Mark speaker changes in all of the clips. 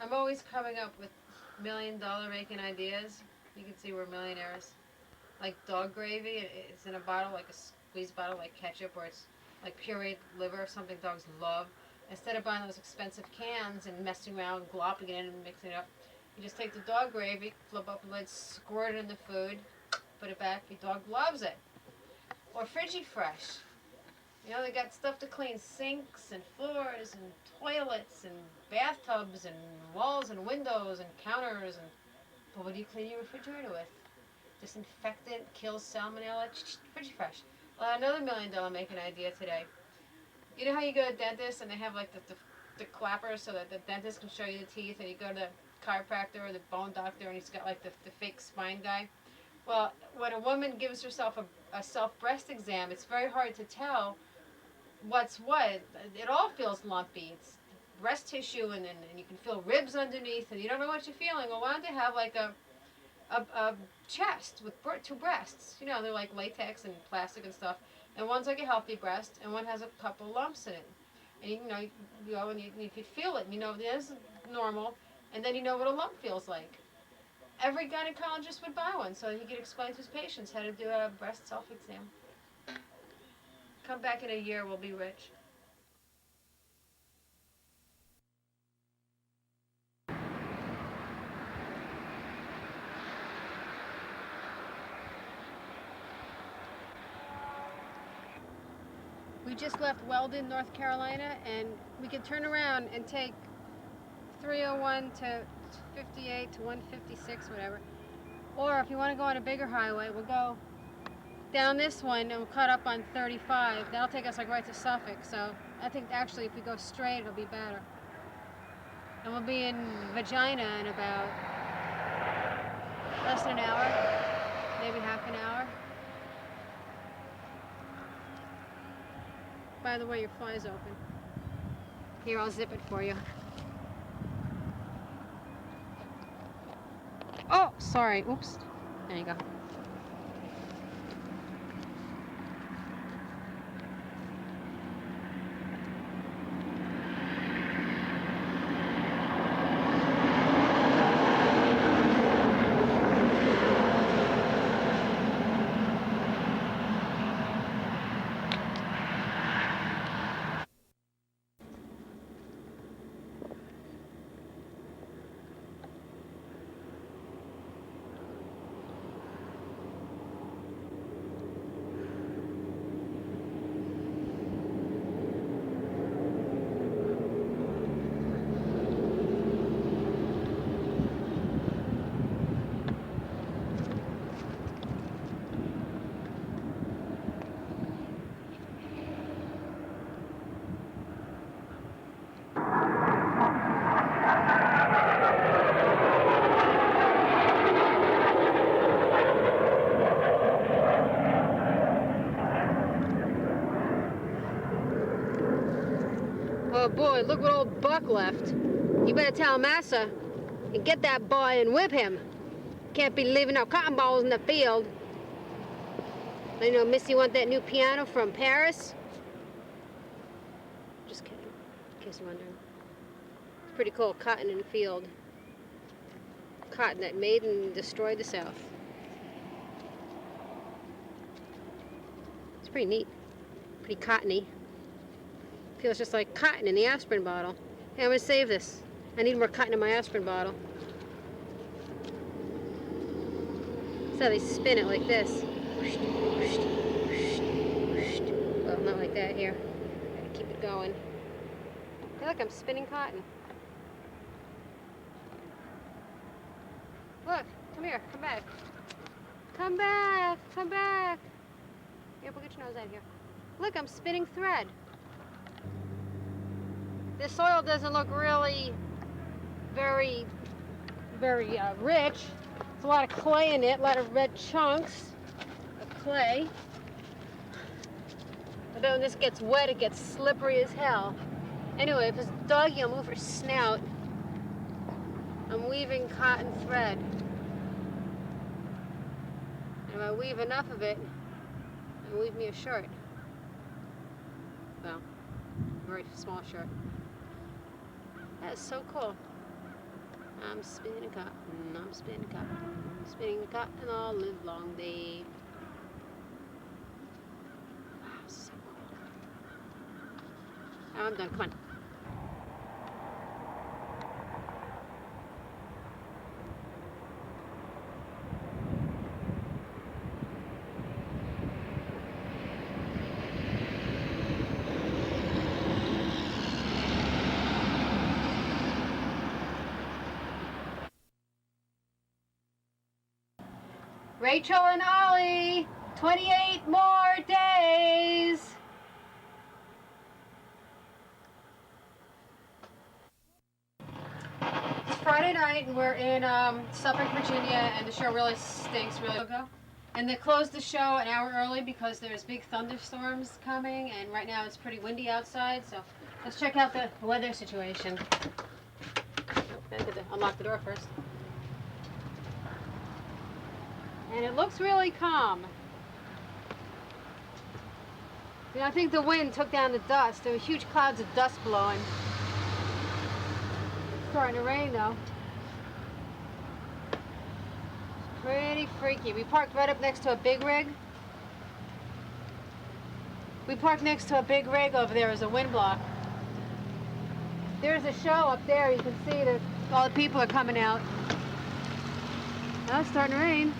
Speaker 1: I'm always coming up with $1,000,000 making ideas. You can see we're millionaires. Like dog gravy, it's in a bottle, like a squeeze bottle, like ketchup, or it's like pureed liver, something dogs love. Instead of buying those expensive cans and messing around, glopping it in and mixing it up, you just take the dog gravy, flip up the lid, squirt it in the food, put it back. Your dog loves it. Or Frigifresh. You know, they got stuff to clean sinks and floors and toilets and bathtubs and walls and windows and counters. And but what do you clean your refrigerator with? Disinfectant, kills salmonella. Frigifresh. Another $1,000,000 making idea today. You know how you go to the dentist and they have like the clapper so that the dentist can show you the teeth, and you go to the chiropractor or the bone doctor and he's got like the fake spine guy. Well, when a woman gives herself a self breast exam, it's very hard to tell what's what. It all feels lumpy. It's breast tissue, and you can feel ribs underneath, and you don't know what you're feeling. Well, why don't they have like a chest with two breasts? You know, they're like latex and plastic and stuff, and one's like a healthy breast, and one has a couple lumps in it. And you know, you go and you can feel it, and you know this is normal, and then you know what a lump feels like. Every gynecologist would buy one so he could explain to his patients how to do a breast self-exam. Come back in a year, we'll be rich. We just left Weldon, North Carolina, and we could turn around and take 301 to 58 to 156, whatever. Or if you want to go on a bigger highway, we'll go down this one and we'll cut up on 35. That'll take us like right to Suffolk. So I think actually if we go straight, it'll be better. And we'll be in Vagina in about less than an hour, maybe half an hour. By the way, your fly's open. Here, I'll zip it for you. Oh, sorry. Oops. There you go. Oh boy, look what old Buck left. You better tell Massa and get that boy and whip him. Can't be leaving no cotton balls in the field. I know Missy want that new piano from Paris. Just kidding, in case you're wondering. It's pretty cool, cotton in the field. Cotton that made and destroyed the South. It's pretty neat, pretty cottony. Feels just like cotton in the aspirin bottle. Hey, I'm gonna save this. I need more cotton in my aspirin bottle. So they spin it like this. Well, not like that here. Gotta keep it going. Hey, look, I'm spinning cotton. Look, come here, come back. Come back, come back. Here, get your nose out of here. Look, I'm spinning thread. This soil doesn't look really very rich. There's a lot of clay in it, a lot of red chunks of clay. But then when this gets wet, it gets slippery as hell. Anyway, if this doggy will move her snout, I'm weaving cotton thread. And if I weave enough of it, I'll weave me a shirt. Well, a very small shirt. That is so cool. I'm spinning cotton, I'm spinning cotton, spinning cotton all live long day. Wow, so cool. Now I'm done, come on. Rachel and Ollie, 28 more days. It's Friday night and we're in Suffolk, Virginia, and the show really stinks really good. And they closed the show an hour early because there's big thunderstorms coming, and right now it's pretty windy outside, so let's check out the weather situation. Oh, I have to unlock the door first. And it looks really calm. You know, I think the wind took down the dust. There were huge clouds of dust blowing. It's starting to rain though. It's pretty freaky. We parked right up next to a big rig. We parked next to a big rig over there as a wind block. There's a show up there. You can see that all the people are coming out. Now it's starting to rain.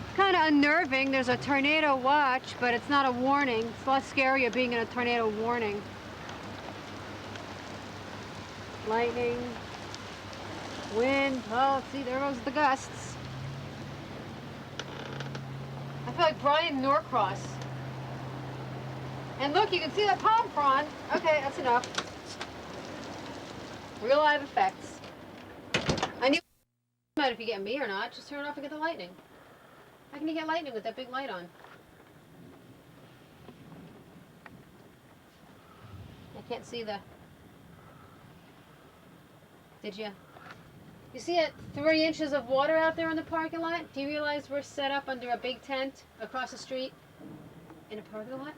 Speaker 1: It's kind of unnerving. There's a tornado watch, but it's not a warning. It's a lot scarier being in a tornado warning. Lightning, wind. Oh, see, there goes the gusts. I feel like Brian Norcross. And look, you can see the palm frond. Okay, that's enough. Real live effects. I knew it doesn't matter if you get me or not. Just turn it off and get the lightning. How can you get lightning with that big light on? I can't see the... Did you? You see it? 3 inches of water out there in the parking lot? Do you realize we're set up under a big tent across the street in a parking lot?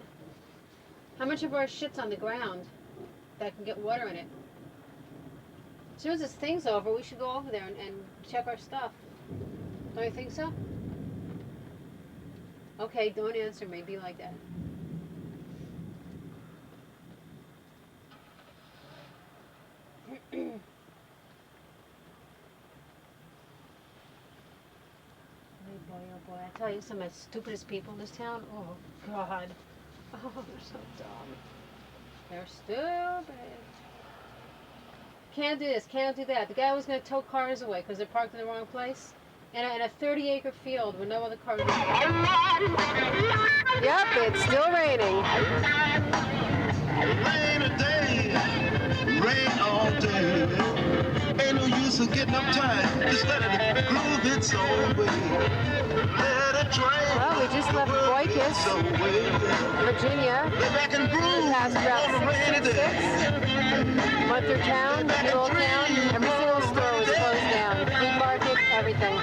Speaker 1: How much of our shit's on the ground that can get water in it? As soon as this thing's over, we should go over there and check our stuff. Don't you think so? Okay, don't answer me. Be like that. Oh boy, oh boy. I tell you, some of the stupidest people in this town. Oh, God. Oh, they're so dumb. They're stupid. Can't do this, can't do that. The guy was going to tow cars away because they're parked in the wrong place. In a 30-acre field where no other cars are. Yep, it's still raining.
Speaker 2: Rain a day, rain all day. Ain't no use in getting uptight. Just let it groove its own way. Let it drain.
Speaker 1: Well, we just left Boykus, Virginia. Passed Route 666. Went through town, little town. Every single store was closed down. Flea market, everything.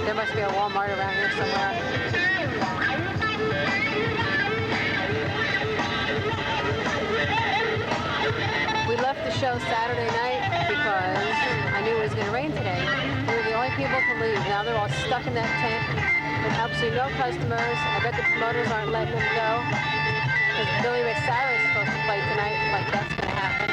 Speaker 1: There must be a Walmart around here somewhere. We left the show Saturday night because I knew it was going to rain today. We were the only people to leave. Now they're all stuck in that tent with absolutely no customers. I bet the promoters aren't letting them go. Because Billy Ray Cyrus is supposed to play tonight. Like that's going to happen.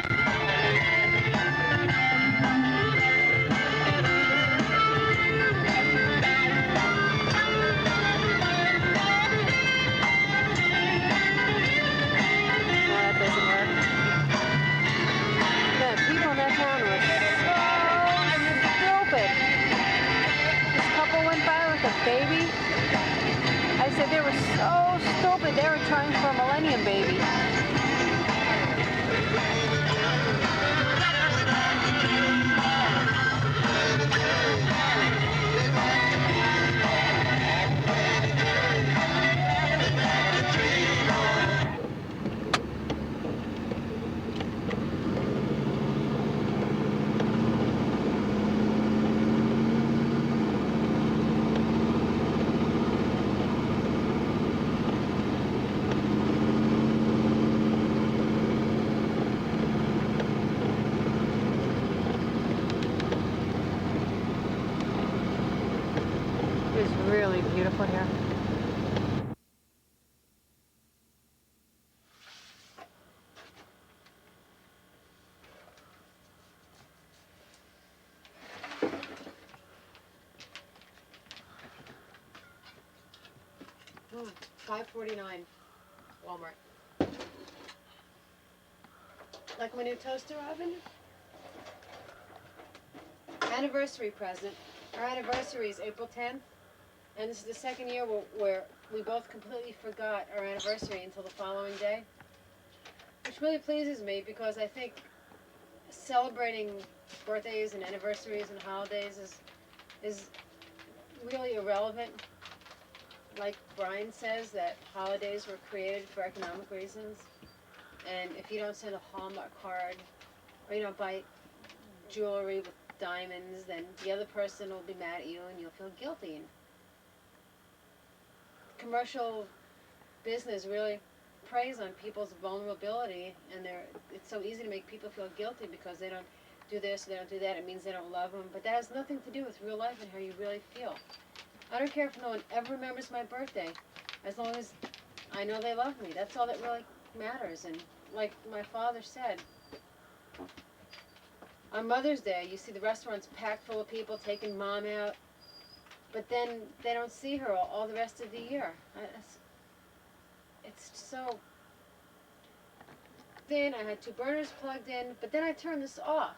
Speaker 1: Baby. I said they were so stupid. They were trying for a millennium baby. really beautiful here. $5.49, Walmart. Like my new toaster oven? Anniversary present. Our anniversary is April 10th, and this is the second year where we both completely forgot our anniversary until the following day, which really pleases me because I think celebrating birthdays and anniversaries and holidays is really irrelevant. Like Brian says, that holidays were created for economic reasons, and if you don't send a Hallmark card or you don't buy jewelry with diamonds, then the other person will be mad at you and you'll feel guilty. And commercial business really preys on people's vulnerability, and it's so easy to make people feel guilty because they don't do this, they don't do that. It means they don't love them, but that has nothing to do with real life and how you really feel. I don't care if no one ever remembers my birthday, as long as I know they love me. That's all that really matters. And like my father said, on Mother's Day, you see the restaurants packed full of people taking mom out, but then they don't see her all the rest of the year. It's so thin. I had 2 burners plugged in, but then I turned this off,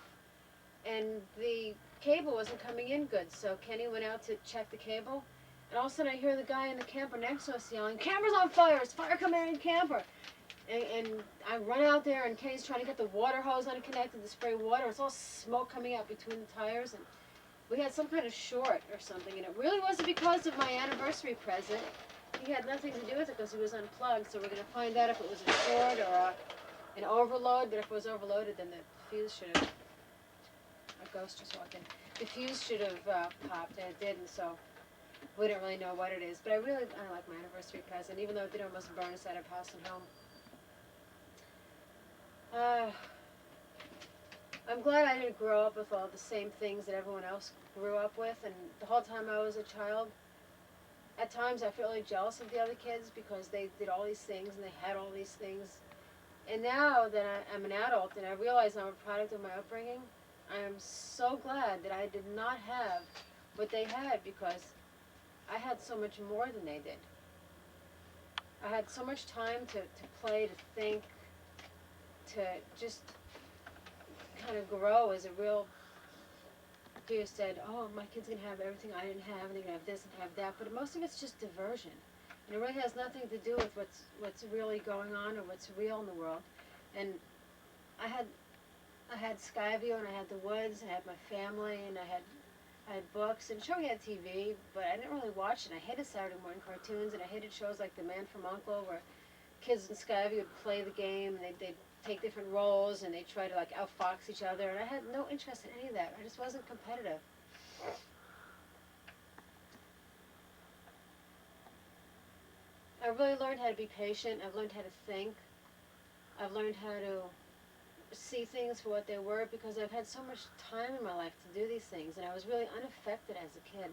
Speaker 1: and the cable wasn't coming in good, so Kenny went out to check the cable, and all of a sudden I hear the guy in the camper next to us yelling, "Camper's on fire! It's fire coming in camper!" And I run out there, and Kenny's trying to get the water hose unconnected to spray water. It's all smoke coming out between the tires, and we had some kind of short or something, and it really wasn't because of my anniversary present. He had nothing to do with it because he was unplugged, so we're going to find out if it was a short or an overload, but if it was overloaded, then the fuse should have, a ghost just walked in, the fuse should have popped, and it didn't, so we don't really know what it is. But I like my anniversary present, even though it did almost burn us out of house and home. I'm glad I didn't grow up with all the same things that everyone else grew up with, and the whole time I was a child, at times I felt really jealous of the other kids because they did all these things and they had all these things. And now that I'm an adult and I realize I'm a product of my upbringing, I am so glad that I did not have what they had, because I had so much more than they did. I had so much time to play, to think, to just kind of grow as a real dude. Said, oh, my kid's going to have everything I didn't have, and they're going to have this and have that. But most of it's just diversion. And it really has nothing to do with what's really going on or what's real in the world. And I had Skyview, and I had the woods, and I had my family, and I had books, and sure we had TV, but I didn't really watch it. I hated Saturday morning cartoons, and I hated shows like The Man from U.N.C.L.E., where kids in Skyview would play the game, and they'd take different roles, and they'd try to like outfox each other, and I had no interest in any of that. I just wasn't competitive. I really learned how to be patient. I've learned how to think. I've learned how to see things for what they were, because I've had so much time in my life to do these things, and I was really unaffected as a kid.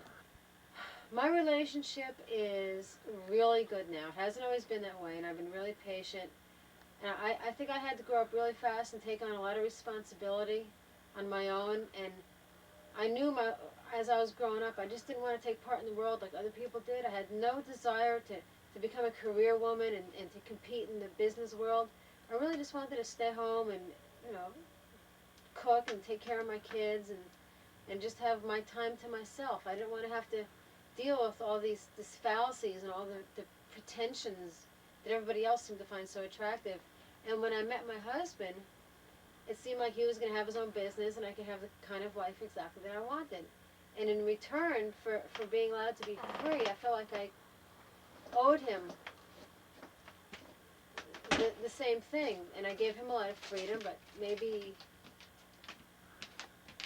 Speaker 1: My relationship is really good now. It hasn't always been that way, and I've been really patient. And I think I had to grow up really fast and take on a lot of responsibility on my own, and I knew as I was growing up, I just didn't want to take part in the world like other people did. I had no desire to become a career woman and to compete in the business world. I really just wanted to stay home and, cook and take care of my kids and just have my time to myself. I didn't want to have to deal with all these fallacies and all the pretensions that everybody else seemed to find so attractive. And when I met my husband, it seemed like he was going to have his own business and I could have the kind of life exactly that I wanted. And in return for being allowed to be free, I felt like I owed him the same thing. And I gave him a lot of freedom, but maybe,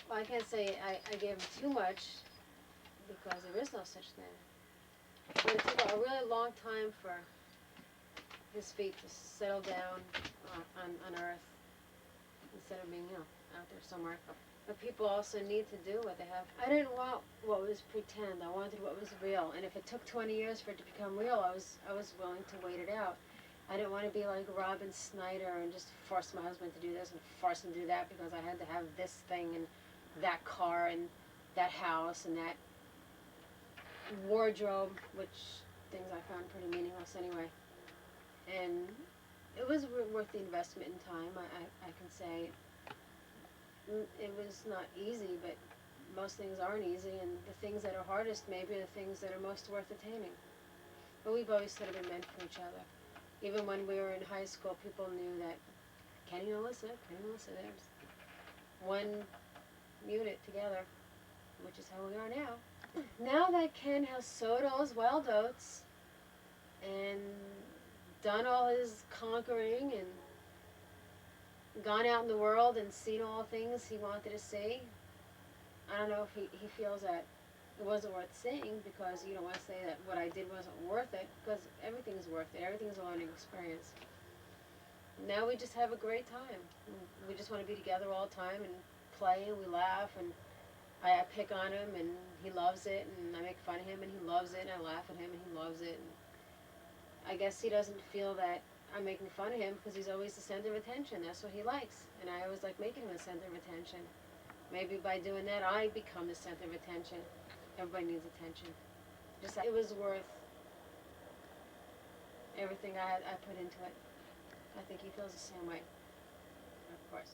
Speaker 1: well, I can't say I gave him too much, because there is no such thing. But it took a really long time for his feet to settle down on earth, instead of being, out there somewhere. But people also need to do what they have. I didn't want what was pretend. I wanted what was real. And if it took 20 years for it to become real, I was willing to wait it out. I didn't want to be like Robin Snyder and just force my husband to do this and force him to do that because I had to have this thing and that car and that house and that wardrobe, which things I found pretty meaningless anyway. And it was worth the investment in time. I can say it was not easy, but most things aren't easy, and the things that are hardest maybe are the things that are most worth attaining. But we've always sort of been meant for each other. Even when we were in high school, people knew that Kenny and Alissa, there's one unit together, which is how we are now. Now that Ken has sowed all his wild oats and done all his conquering and gone out in the world and seen all the things he wanted to see, I don't know if he feels that it wasn't worth seeing, because you don't want to say that what I did wasn't worth it, because everything's worth it. Everything's a learning experience. Now we just have a great time. We just want to be together all the time and play and we laugh, and I pick on him and he loves it, and I make fun of him and he loves it, and I laugh at him and he loves it. And I guess he doesn't feel that I'm making fun of him because he's always the center of attention. That's what he likes, and I always like making him the center of attention. Maybe by doing that I become the center of attention. Everybody needs attention. Just it was worth everything I put into it. I think he feels the same way, of course.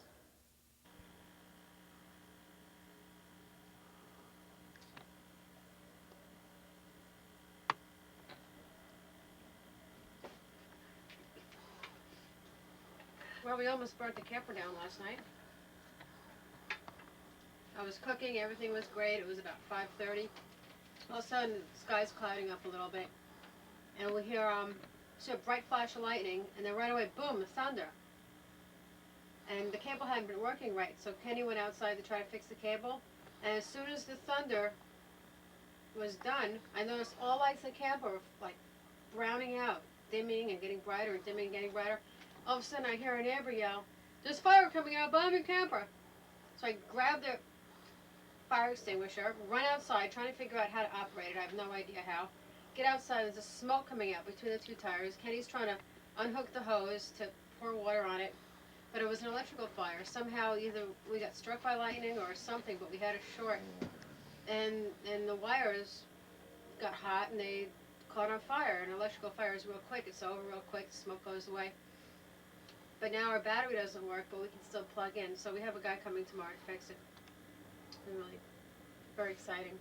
Speaker 1: Well, we almost burnt the camper down last night. I was cooking, everything was great. It was about 5:30. All of a sudden, the sky's clouding up a little bit, and we hear see a bright flash of lightning, and then right away, boom, the thunder. And the cable hadn't been working right, so Kenny went outside to try to fix the cable. And as soon as the thunder was done, I noticed all lights in the camper were like browning out, dimming and getting brighter and dimming and getting brighter. All of a sudden, I hear a neighbor yell, "There's fire coming out above your camper!" So I grabbed the fire extinguisher, run outside, trying to figure out how to operate it. I have no idea how. Get outside, there's a smoke coming out between the two tires. Kenny's trying to unhook the hose to pour water on it, but it was an electrical fire. Somehow either we got struck by lightning or something, but we had a short, and the wires got hot and they caught on fire. And electrical fire is real quick. It's over real quick. The smoke goes away. But now our battery doesn't work, but we can still plug in. So we have a guy coming tomorrow to fix it. Really, very exciting.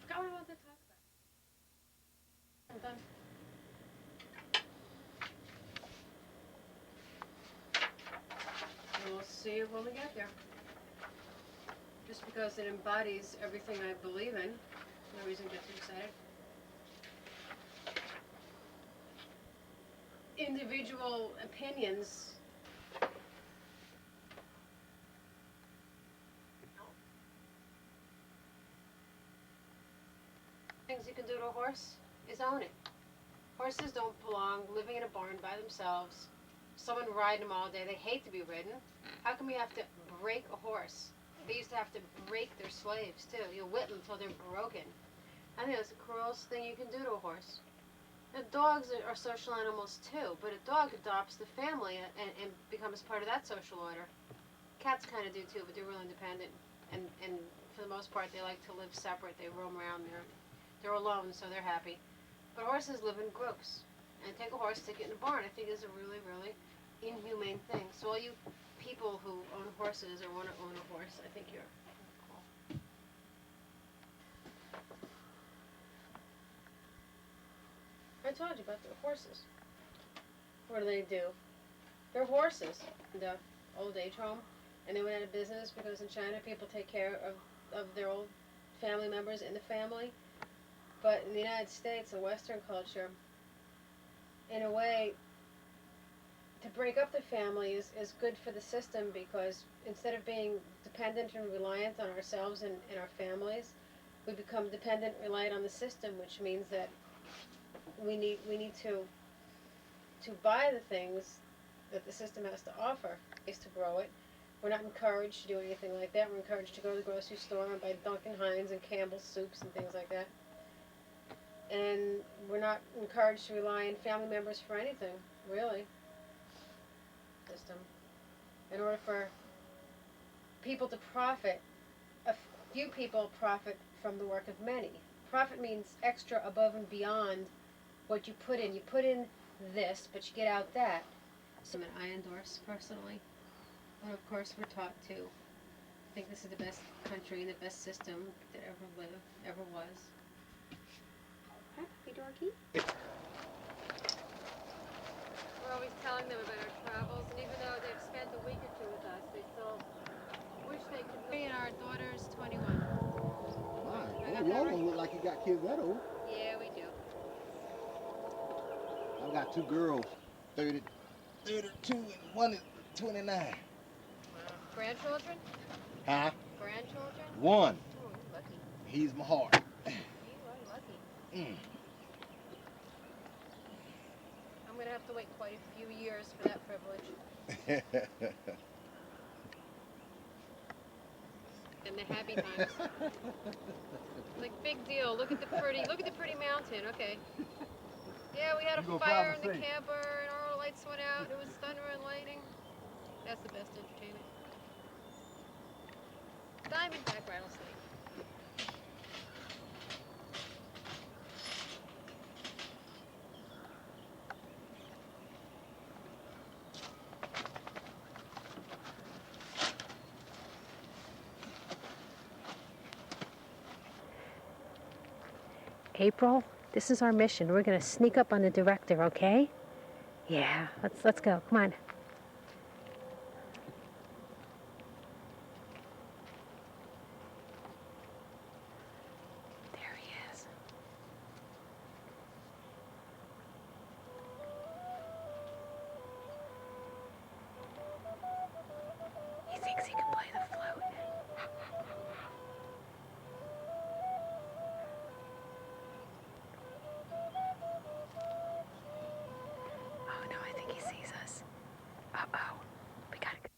Speaker 1: Forgot what I wanted to talk about. I'm done. And we'll see you when we get there. Just because it embodies everything I believe in, no reason to get too excited. Individual opinions things you can do to a horse is own it. Horses don't belong living in a barn by themselves. Someone riding them all day. They hate to be ridden. How come you have to break a horse? They used to have to break their slaves too. You whip them until they're broken. I think that's the cruelest thing you can do to a horse. Now, dogs are social animals too, but a dog adopts the family and becomes part of that social order. Cats kind of do too, but they're real independent. And for the most part, they like to live separate. They roam around. They're alone, so they're happy. But horses live in groups. And take a horse, stick it in a barn, I think is a really, really inhumane thing. So all you people who own horses or want to own a horse, I think you're cool. I told you about the horses. What do? They're horses. The old age home. And they went out of business because in China people take care of their old family members in the family. But in the United States, a Western culture, in a way, to break up the family is good for the system, because instead of being dependent and reliant on ourselves and our families, we become dependent and reliant on the system, which means that we need to buy the things that the system has to offer is to grow it. We're not encouraged to do anything like that. We're encouraged to go to the grocery store and buy Dunkin' Hines and Campbell's soups and things like that. And we're not encouraged to rely on family members for anything, really. System. In order for people to profit, a few people profit from the work of many. Profit means extra above and beyond what you put in. You put in this, but you get out that. Something I endorse personally. But of course, we're taught to think this is the best country and the best system that ever lived, ever was. Hi, puppy doggy. We're always telling them about our travels, and even though they've spent a week or two with us, they still wish they could. And our daughter's 21.
Speaker 3: My, well, y'all don't look like you got kids that old.
Speaker 1: Yeah, we do.
Speaker 3: I've got two girls, 32, and one is 29.
Speaker 1: Wow. Grandchildren?
Speaker 3: Huh?
Speaker 1: Grandchildren?
Speaker 3: One.
Speaker 1: Oh, you're lucky.
Speaker 3: He's my heart.
Speaker 1: You are lucky. I'm going to have to wait quite a few years for that privilege. And the happy times. Like, big deal. Look at the pretty mountain. Okay. Yeah, we had a fire in the camper and our lights went out. It was thunder and lightning. That's the best entertainment. Diamondback rattlesnake. April, this is our mission. We're going to sneak up on the director, okay? Yeah, let's go. Come on. There he is. He thinks he can play the flute. Oh no, I think he sees us. Uh-oh. We gotta go.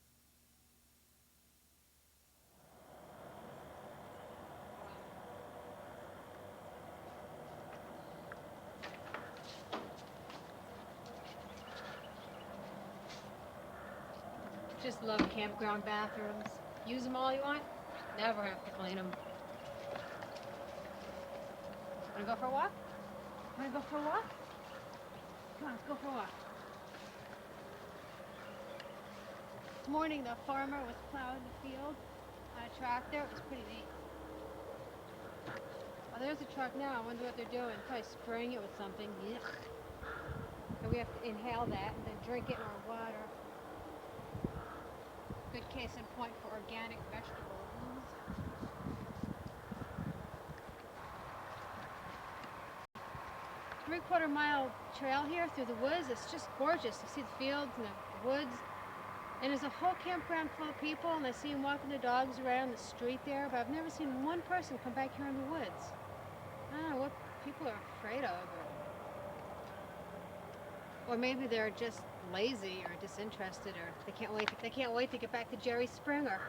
Speaker 1: Just love campground bathrooms. Use them all you want. Never have to clean them. Wanna go for a walk? Wanna go for a walk? Come on, let's go for a walk. This morning, the farmer was plowing the field on a tractor. It was pretty neat. Oh, there's a truck now. I wonder what they're doing. Probably spraying it with something. Yuck. And we have to inhale that and then drink it in our water. Good case in point for organic vegetables. 3/4 mile trail here through the woods. It's just gorgeous. You see the fields and the woods. And there's a whole campground full of people, and I see them walking their dogs around the street there, but I've never seen one person come back here in the woods. I don't know what people are afraid of. Or maybe they're just lazy or disinterested, or they can't wait to get back to Jerry Springer.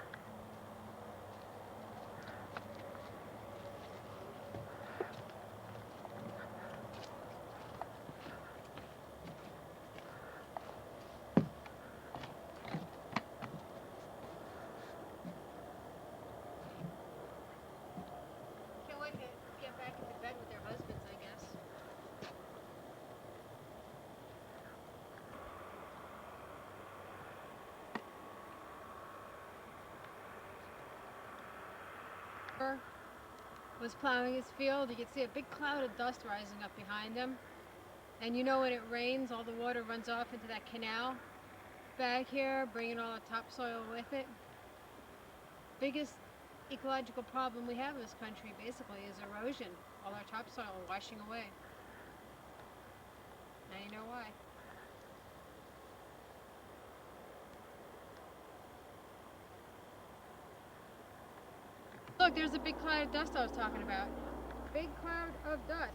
Speaker 1: Can't wait to get back into bed with their husbands, I guess. Was plowing his field. You could see a big cloud of dust rising up behind him. And you know when it rains, all the water runs off into that canal back here, bringing all the topsoil with it. Biggest ecological problem we have in this country, basically, is erosion. All our topsoil washing away. Now you know why. Look, there's a big cloud of dust I was talking about. Big cloud of dust.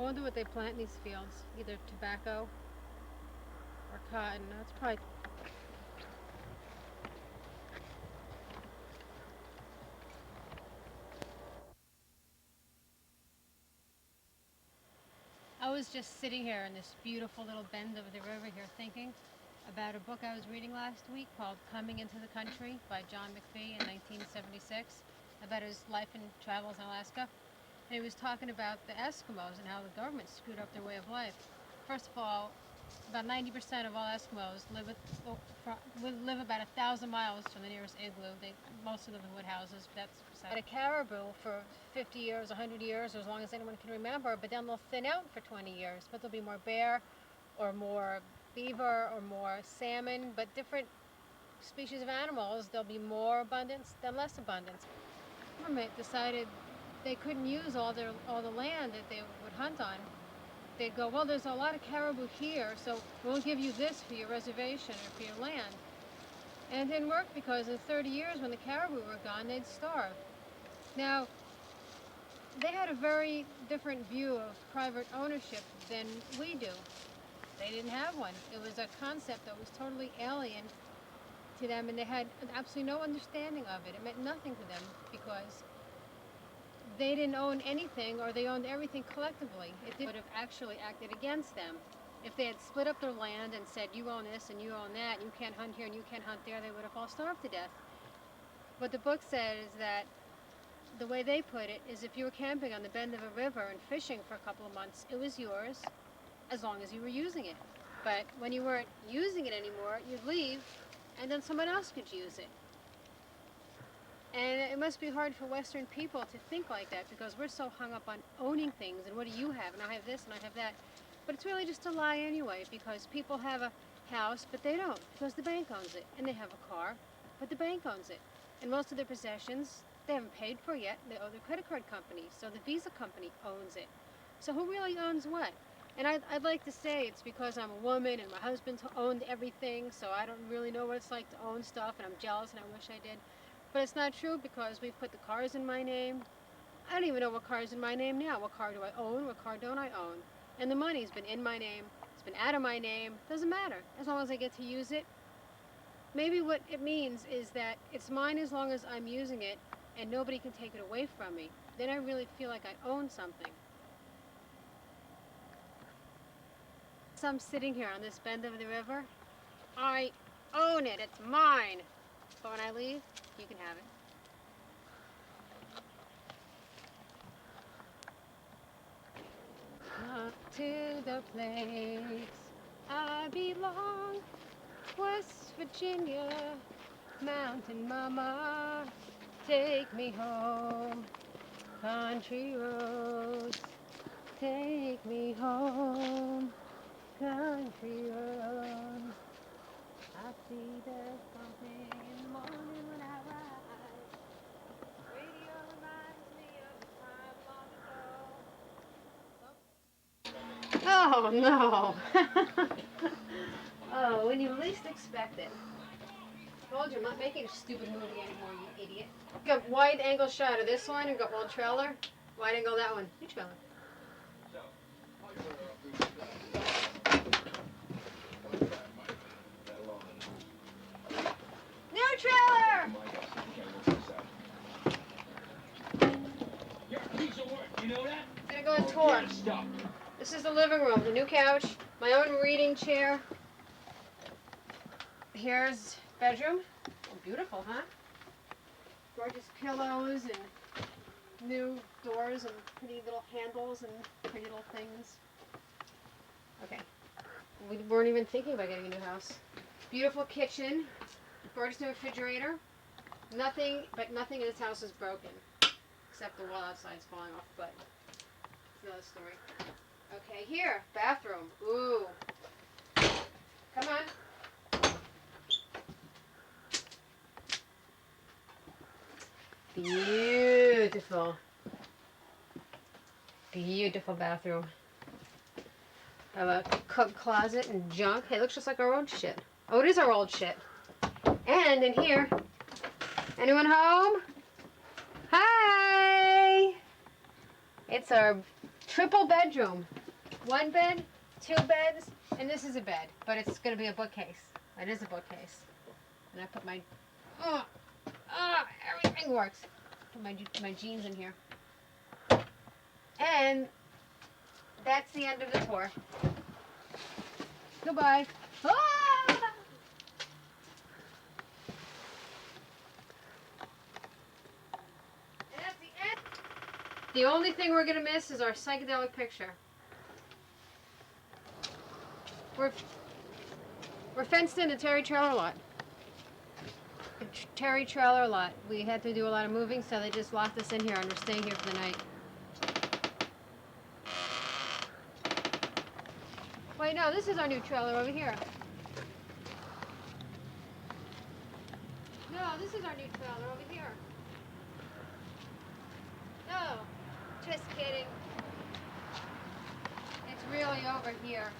Speaker 1: I wonder what they plant in these fields. Either tobacco or cotton. That's probably. I was just sitting here in this beautiful little bend of the river here thinking about a book I was reading last week called Coming into the Country by John McPhee in 1976 about his life and travels in Alaska. And he was talking about the Eskimos and how the government screwed up their way of life. First of all, about 90% of all Eskimos live about 1,000 miles from the nearest igloo. They mostly live in wood houses. That's beside a caribou for 50 years, 100 years, or as long as anyone can remember. But then they'll thin out for 20 years. But there'll be more bear, or more beaver, or more salmon. But different species of animals, there'll be more abundance than less abundance. The government decided they couldn't use all the land that they would hunt on. They'd go, well, there's a lot of caribou here, so we'll give you this for your reservation or for your land. And it didn't work because in 30 years when the caribou were gone, they'd starve. Now, they had a very different view of private ownership than we do. They didn't have one. It was a concept that was totally alien to them, and they had absolutely no understanding of it. It meant nothing to them because they didn't own anything, or they owned everything collectively. It would have actually acted against them. If they had split up their land and said, you own this and you own that, and you can't hunt here and you can't hunt there, they would have all starved to death. What the book said is that the way they put it is if you were camping on the bend of a river and fishing for a couple of months, it was yours as long as you were using it. But when you weren't using it anymore, you'd leave and then someone else could use it. And it must be hard for Western people to think like that because we're so hung up on owning things and what do you have and I have this and I have that. But it's really just a lie anyway because people have a house but they don't because the bank owns it, and they have a car but the bank owns it. And most of their possessions they haven't paid for yet. They owe their credit card company, so the Visa company owns it. So who really owns what? And I'd like to say it's because I'm a woman and my husband owned everything, so I don't really know what it's like to own stuff and I'm jealous and I wish I did. But it's not true because we've put the cars in my name. I don't even know what car is in my name now. What car do I own? What car don't I own? And the money's been in my name. It's been out of my name. Doesn't matter as long as I get to use it. Maybe what it means is that it's mine as long as I'm using it and nobody can take it away from me. Then I really feel like I own something. So I'm sitting here on this bend of the river. I own it. It's mine. But when I leave, you can have it. Up to the place I belong, West Virginia, Mountain Mama, take me home. Country roads, take me home. Country roads, I see there's something in the morning when I rise. Radio reminds me of the time long ago. Oh no! Oh, when you least expect it. I told you I'm not making a stupid movie anymore, you idiot. Got wide angle shot of this one and got one trailer. Wide angle that one. New trailer. New trailer! Gonna go on tour. This is the living room, the new couch, my own reading chair. Here's bedroom. Oh, beautiful, huh? Gorgeous pillows and new doors and pretty little handles and pretty little things. Okay. We weren't even thinking about getting a new house. Beautiful kitchen. Gorgeous new refrigerator. Nothing in this house is broken. Except the wall outside's falling off, but it's another story. Okay, here, bathroom. Ooh. Come on. Beautiful. Beautiful bathroom. Have a coat closet and junk. Hey, it looks just like our old shit. Oh, it is our old shit. And in here, anyone home? Hi! It's our triple bedroom. 1 bed, 2 beds, and this is a bed, but it's gonna be a bookcase. It is a bookcase. And I put my, everything works. Put my jeans in here. And that's the end of the tour. Goodbye. Ah! And that's the end. The only thing we're gonna miss is our psychedelic picture. We're fenced in a Terry trailer lot. Terry trailer lot. We had to do a lot of moving, so they just locked us in here, and we're staying here for the night. Wait, no, this is our new trailer over here. No, this is our new trailer over here. No, just kidding. It's really over here.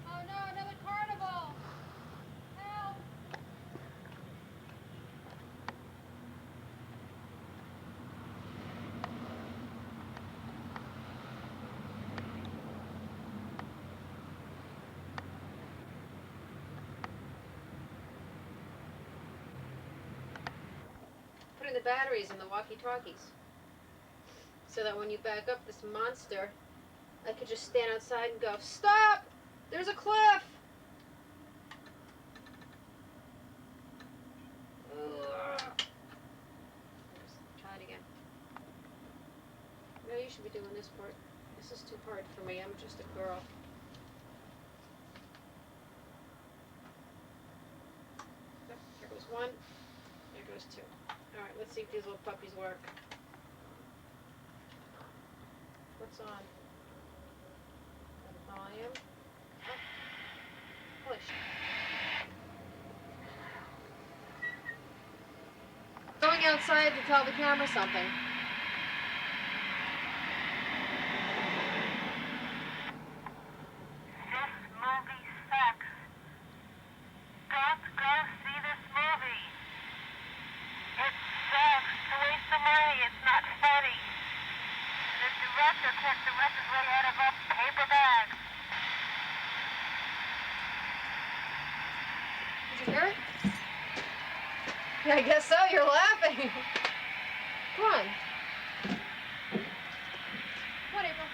Speaker 1: Oh no, another carnival! Help! Putting the batteries in the walkie-talkies so that when you back up this monster, I could just stand outside and go, stop! There's a cliff! Ugh. Try it again. No, you should be doing this part. This is too hard for me. I'm just a girl. There goes 1. There goes 2. Alright, let's see if these little puppies work. What's on? Volume. Oh. Push. Going outside to tell the camera something.
Speaker 4: This movie sucks. Don't go see this movie. It sucks. It's a waste of money. It's not funny. The director took the rest of the way out of a paper bag.
Speaker 1: Did you hear it? Yeah, I guess so. You're laughing. Come on. Come on, April.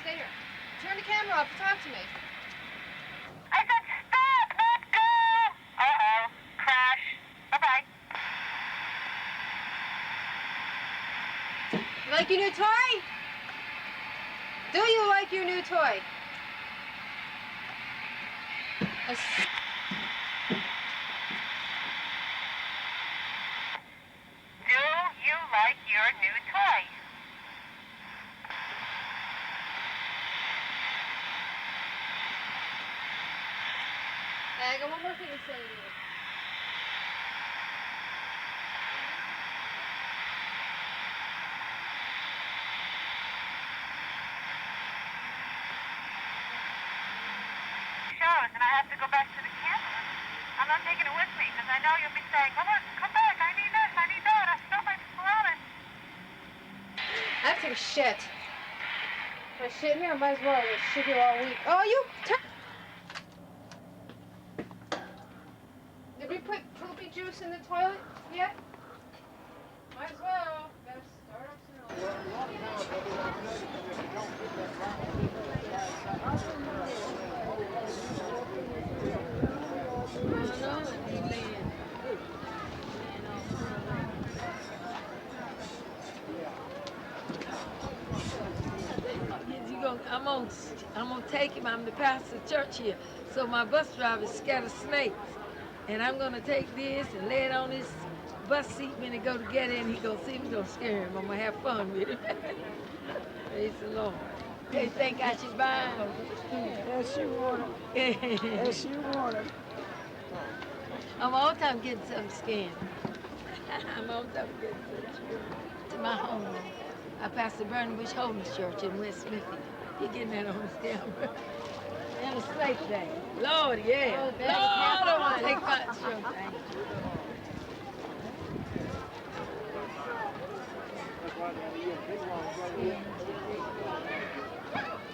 Speaker 1: Stay here. Turn the camera off and talk to me.
Speaker 4: I said stop, not go. Uh-oh. Crash. Bye-bye.
Speaker 1: You like your new toy? Do you like your new toy?
Speaker 4: Do you like your new toy?
Speaker 1: I got one more thing to say to you.
Speaker 4: Shows, and I have to go back to the camper. I'm not taking it with me because I know you'll be saying, come on, come back, I need this, I need that, I smell my flower.
Speaker 1: I have to take a shit. If I shit here, I might as well. I shit here all week. Oh, you turn. Did we put poopy juice in the toilet yet? Might as well. Gotta start up soon.
Speaker 5: I'm gonna take him. I'm the pastor of church here, so my bus driver scatters snakes, and I'm gonna take this and lay it on his bus seat when they go to get in. He gonna see me, don't scare him. I'm gonna have fun with him. Praise the Lord. They think I should buy him.
Speaker 3: Yes, you want it. Yes, you want it.
Speaker 5: I'm all the time getting something scanned. I'm all the time getting something to my home. I pastor Burning Bush Holiness Church in West Smithfield. He getting that on his camera. And a snake thing. Lord, yeah.
Speaker 1: Oh,
Speaker 5: Lord,
Speaker 1: Betty,
Speaker 5: I don't want to
Speaker 1: come
Speaker 5: take part stroke thing.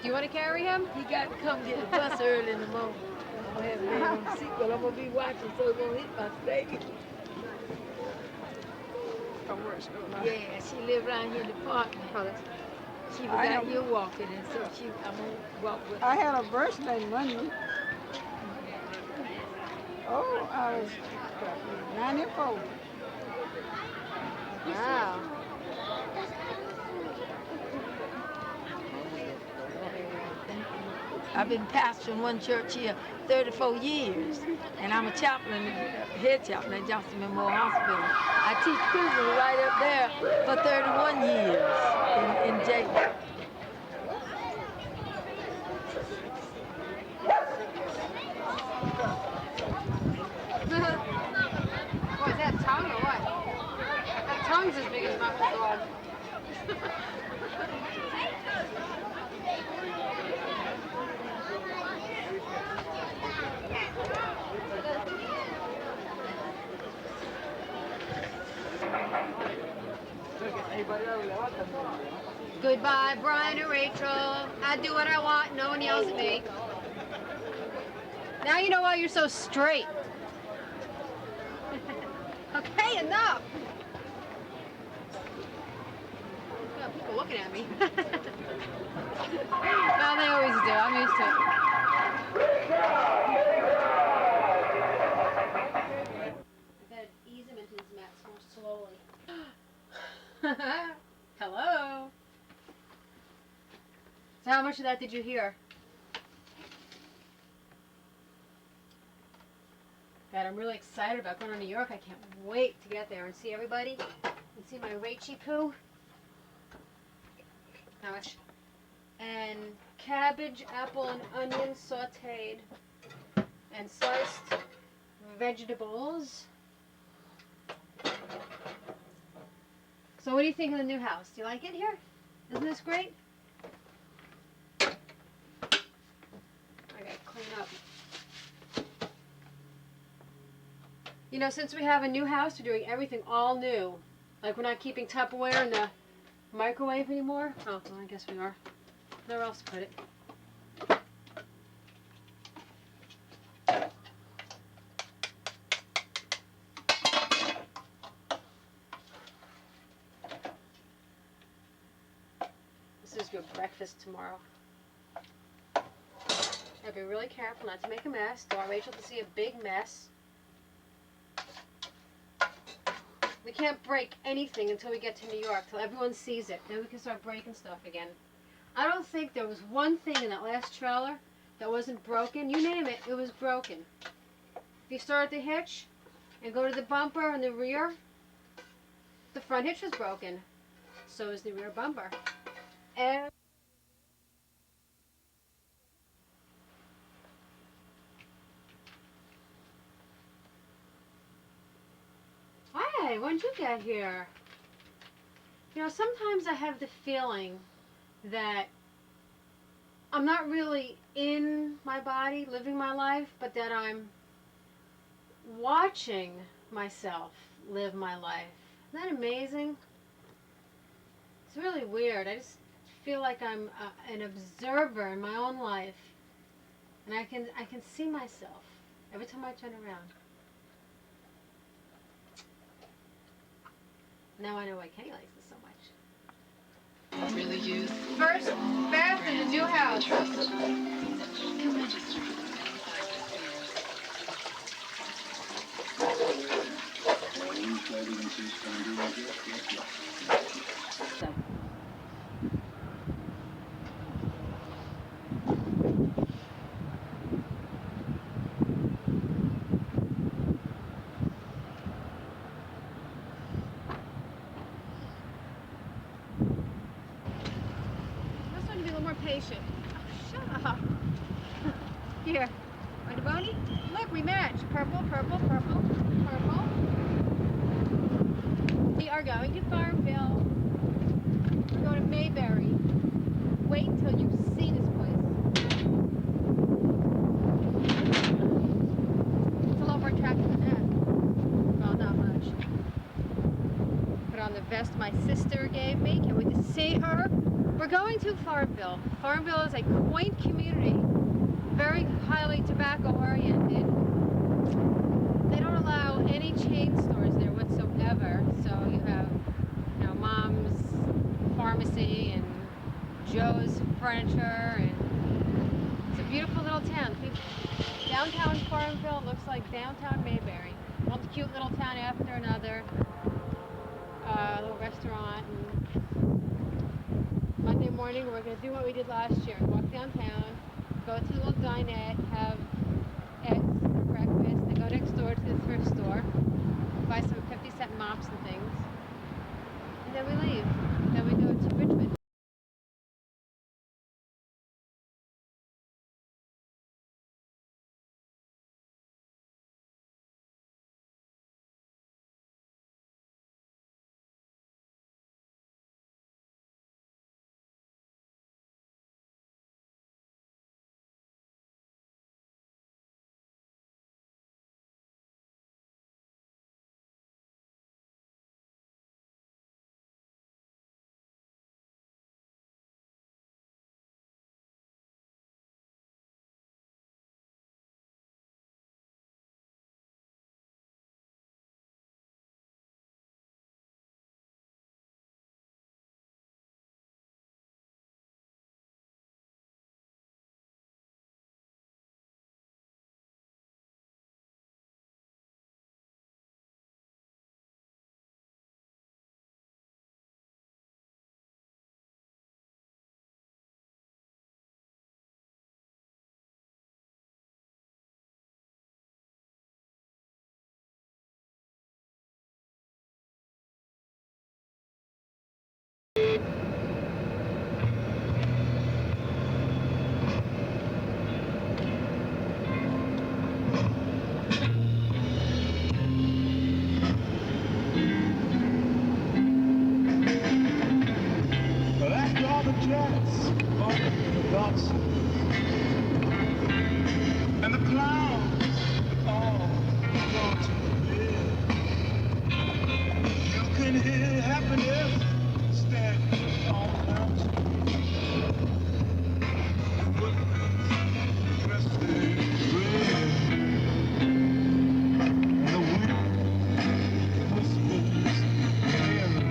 Speaker 1: Do you want to carry him?
Speaker 5: He got to come get the bus early in the morning. I'm going to have him on the seat, but I'm going to be watching so he won't hit my snake.
Speaker 6: From where she goes.
Speaker 5: Yeah, she lived around here in the apartment.
Speaker 1: Oh, that's...
Speaker 5: She was
Speaker 6: I
Speaker 5: out
Speaker 6: know.
Speaker 5: here walking, and so I'm going to walk with her.
Speaker 6: I had a birthday Monday. Oh, I was 94.
Speaker 1: Wow.
Speaker 5: I've been pastoring one church here 34 years, and I'm a chaplain, head chaplain at Johnson Memorial Hospital. I teach prisoners right up there for 31 years in jail.
Speaker 1: What, is that tongue or what? That tongue's as big as my whole dog. Goodbye, Brian and Rachel. I do what I want. No one yells at me. Now you know why you're so straight. Okay, enough. Got people looking at me. Well, they always do. I'm used to it. I gotta ease him into his mats more slowly. Hello. So how much of that did you hear? God, I'm really excited about going to New York. I can't wait to get there and see everybody and see my Rachy poo. How much? And cabbage, apple, and onion sauteed, and sliced vegetables. So what do you think of the new house? Do you like it here? Isn't this great? I gotta clean up. You know, since we have a new house, we're doing everything all new. Like, we're not keeping Tupperware in the microwave anymore. Oh, well, I guess we are. Where else to put it? This is your breakfast tomorrow. I'll be really careful not to make a mess. Don't want Rachel to see a big mess. We can't break anything until we get to New York, till everyone sees it. Then we can start breaking stuff again. I don't think there was one thing in that last trailer that wasn't broken. You name it, it was broken. If you start at the hitch and go to the bumper in the rear, the front hitch was broken. So is the rear bumper. And Hi, when did you get here? You know, sometimes I have the feeling that I'm not really in my body, living my life, but that I'm watching myself live my life. Isn't that amazing? It's really weird. I just feel like I'm an observer in my own life, and I can see myself every time I turn around. Now I know why Kenny likes this so much.
Speaker 7: Really use
Speaker 1: First bath in the new house.
Speaker 7: trust. Can register for
Speaker 1: Just want to be a little more patient. Oh, shut up. Here. Want a bony? Look, we match. Purple, purple, purple, purple. We are going to Farmville. Go to Mayberry. Wait until you see this place. It's a lot more attractive than that. Well, not much. Put on the vest my sister gave me. Can't wait to see her. We're going to Farmville. Farmville is a quaint community, very highly tobacco oriented. They don't allow any chain stores there whatsoever. So you have, you know, Mom's Pharmacy and Joe's Furniture, and it's a beautiful little town. Downtown Farmville looks like downtown Mayberry. One cute little town after another. A little restaurant. And Monday morning we're going to do what we did last year. Walk downtown, go to a little dinette, have eggs for breakfast, then go next door to the thrift store, buy some 50-cent mops and things, and then we leave. Then we go to Richmond.
Speaker 2: After all the jets on the docks and the clowns all go to bed, you can hear happiness standing on the mountain. Footprints dressed in red, and the wind whispers merrily.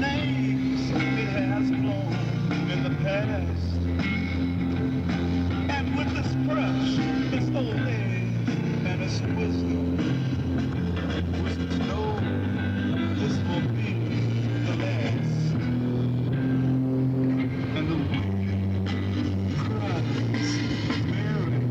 Speaker 2: Names it has blown in the past, and with its crush, its old age, and its wisdom, whispers know this will be the last, and the wind cries merrily.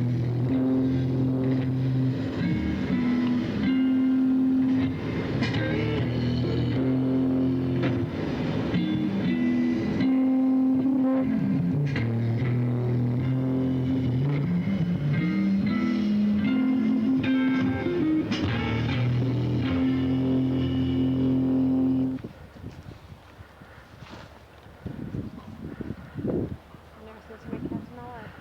Speaker 1: I've never seen so many cats in my life.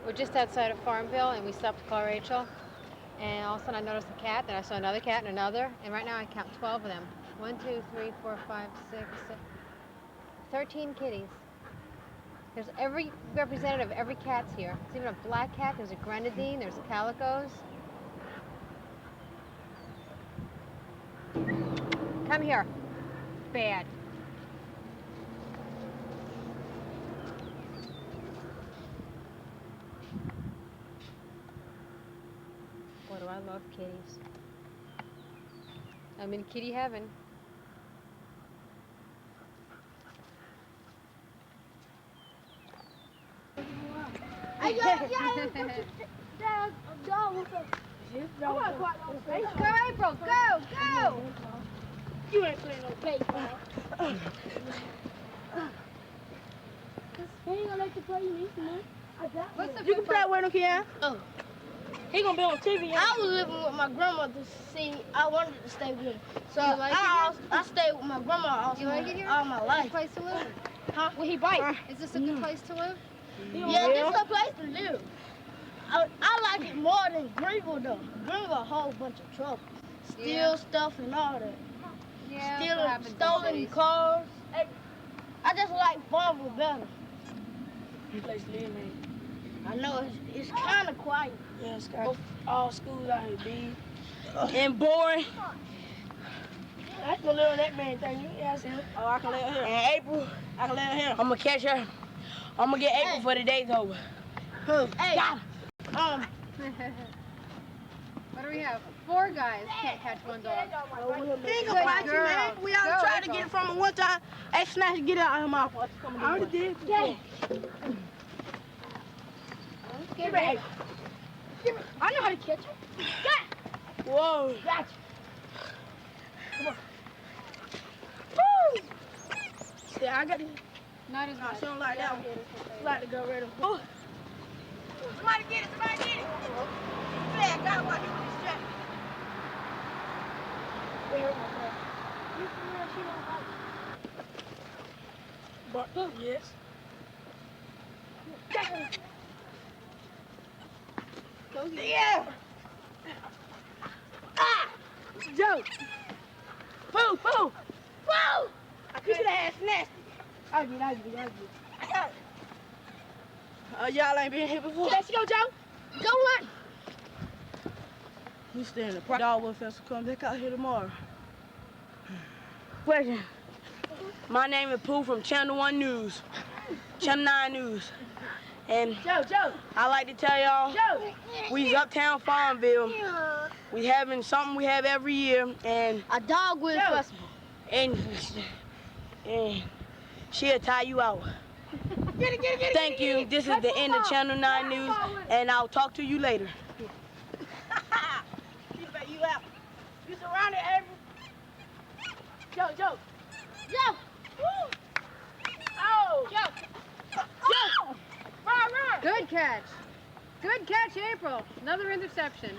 Speaker 1: We're just outside of Farmville, and we stopped to call Rachel. And all of a sudden, I noticed a cat. Then I saw another cat and another. And right now, I count 12 of them. 1, 2, 3, 4, 5, 6, 7. 13 kitties. There's every representative of every cat's here. There's even a black cat. There's a grenadine. There's calicos. Come here. Bad. Boy, do I love kitties. I'm in kitty heaven. Go, April, go!
Speaker 8: You ain't playing no baseball. He ain't gonna let you play. You need some money.
Speaker 1: What's the
Speaker 8: You can play
Speaker 1: football?
Speaker 8: with him, Kian. Oh. He gonna be on TV.
Speaker 9: I was living with my grandmother. See, I wanted to stay with her. So
Speaker 1: You like it
Speaker 9: I stayed with my grandma all,
Speaker 1: You like it here?
Speaker 9: all my
Speaker 1: Is this a
Speaker 9: life.
Speaker 1: place to live?
Speaker 9: Huh? Will he bite?
Speaker 1: Is this a good place to live?
Speaker 9: Yeah, this is a place to live. I like it more than Greenville though. Greenville a whole bunch of trouble. Steal
Speaker 1: Yeah.
Speaker 9: stuff and all that.
Speaker 1: Yeah,
Speaker 9: Stealing,
Speaker 1: what happens in
Speaker 9: stolen
Speaker 1: cities.
Speaker 9: cars. I just like Farmville better.
Speaker 8: He plays live, man.
Speaker 9: I know it's kind of quiet.
Speaker 8: Yeah, it's got all schools out here big and boring. I can live on that man thing. You ask him. Oh, I can live here. And April, I can live here. I'm gonna catch her. I'm gonna get April for the day's over.
Speaker 9: Hey,
Speaker 8: Got
Speaker 1: What do we have? 4 guys can't catch one dog.
Speaker 8: He ain't gonna bite you, man. We all
Speaker 1: Go,
Speaker 8: tried to
Speaker 1: April.
Speaker 8: get it from him one time. Hey, Snatch, get it out of her mouth. I already did. Yeah. Give me April. Give me. I know how to catch her. Got. Whoa. Gotcha. Come on. Woo! Yeah, I got it.
Speaker 1: Not as much.
Speaker 8: Something like that one. Like to go rid of. Oh. Somebody get it, somebody get it. Yeah, I got one. This strap. But, yes. Yeah. Ah! Joe. Pooh, pooh. Whoa! You should have asked nasty. I get. Y'all ain't been here before. Let's go, Joe. Go run. We stay in the park. Dogwood Festival come back out here tomorrow. Question. My name is Pooh from Channel 1 News. Channel 9 News. And Joe. I like to tell y'all, we's uptown Farmville. We having something we have every year, and
Speaker 9: a Dogwood Festival.
Speaker 8: and she'll tie you out. Thank you. This is the end of Channel 9 News, and I'll talk to you later. You out. You surrounded every. Joe. Woo! Oh! Joe! Run!
Speaker 1: Good catch. Good catch, April. Another interception.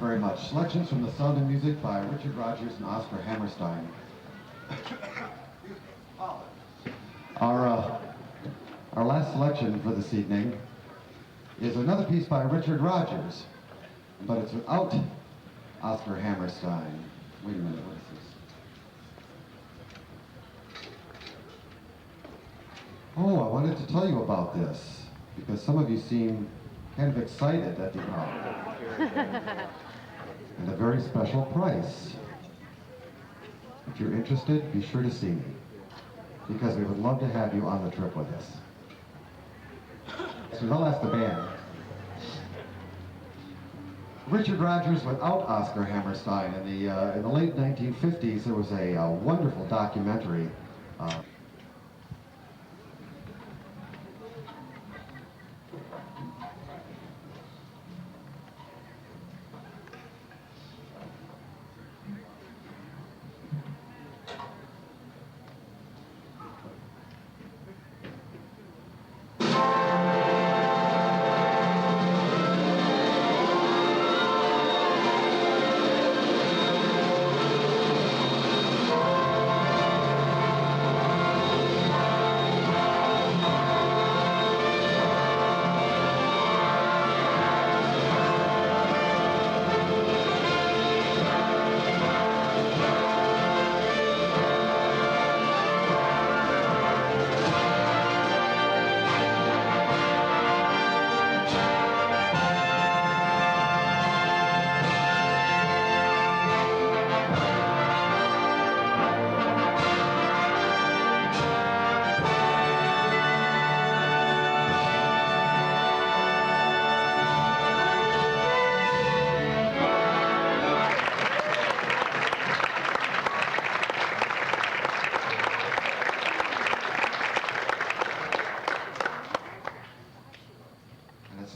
Speaker 10: very much. Selections from The Sound of Music by Richard Rodgers and Oscar Hammerstein. Our last selection for this evening is another piece by Richard Rodgers, but it's without Oscar Hammerstein. Wait a minute, what is this? Oh, I wanted to tell you about this, because some of you seem kind of excited at the and a very special price. If you're interested, be sure to see me, because we would love to have you on the trip with us. So I'll ask the band. Richard Rodgers without Oscar Hammerstein. In the late 1950s, there was a wonderful documentary.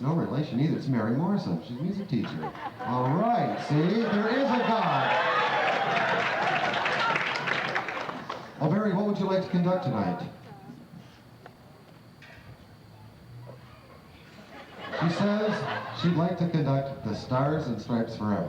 Speaker 10: No relation either. It's Mary Morrison. She's a music teacher. All right. See, there is a God. Well, Mary, what would you like to conduct tonight? She says she'd like to conduct The Stars and Stripes Forever.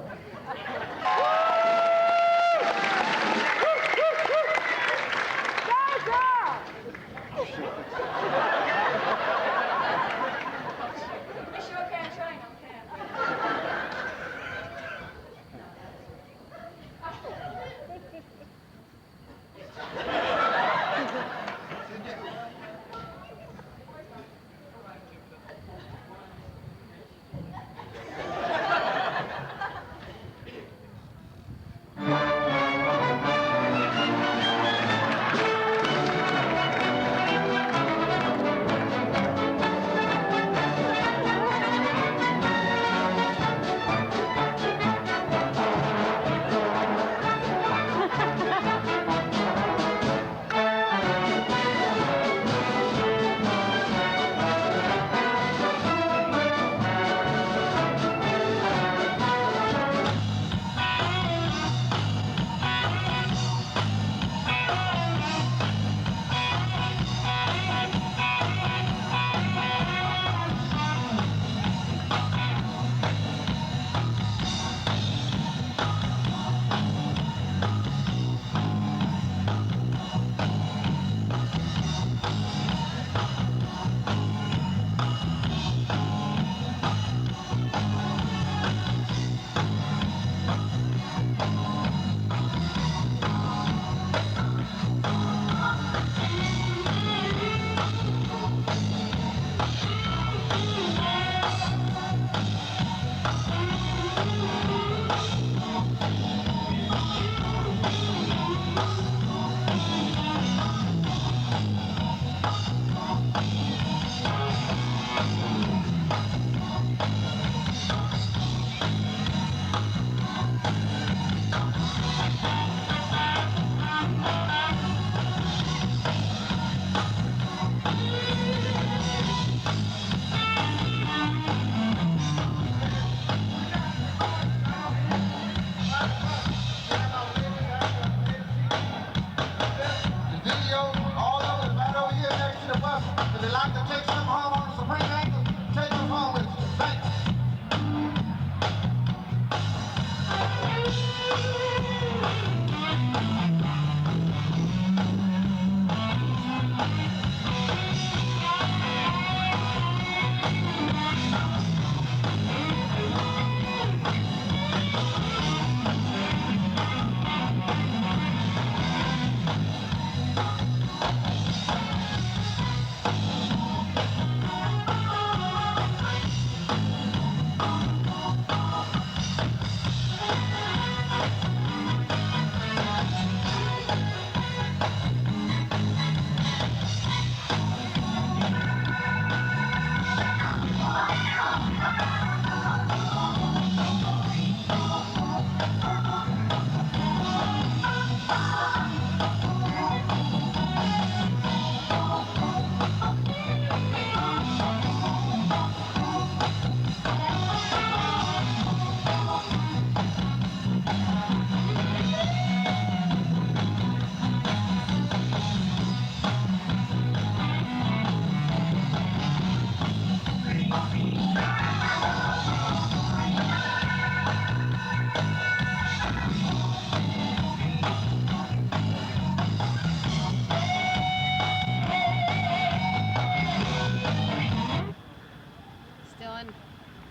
Speaker 1: Still in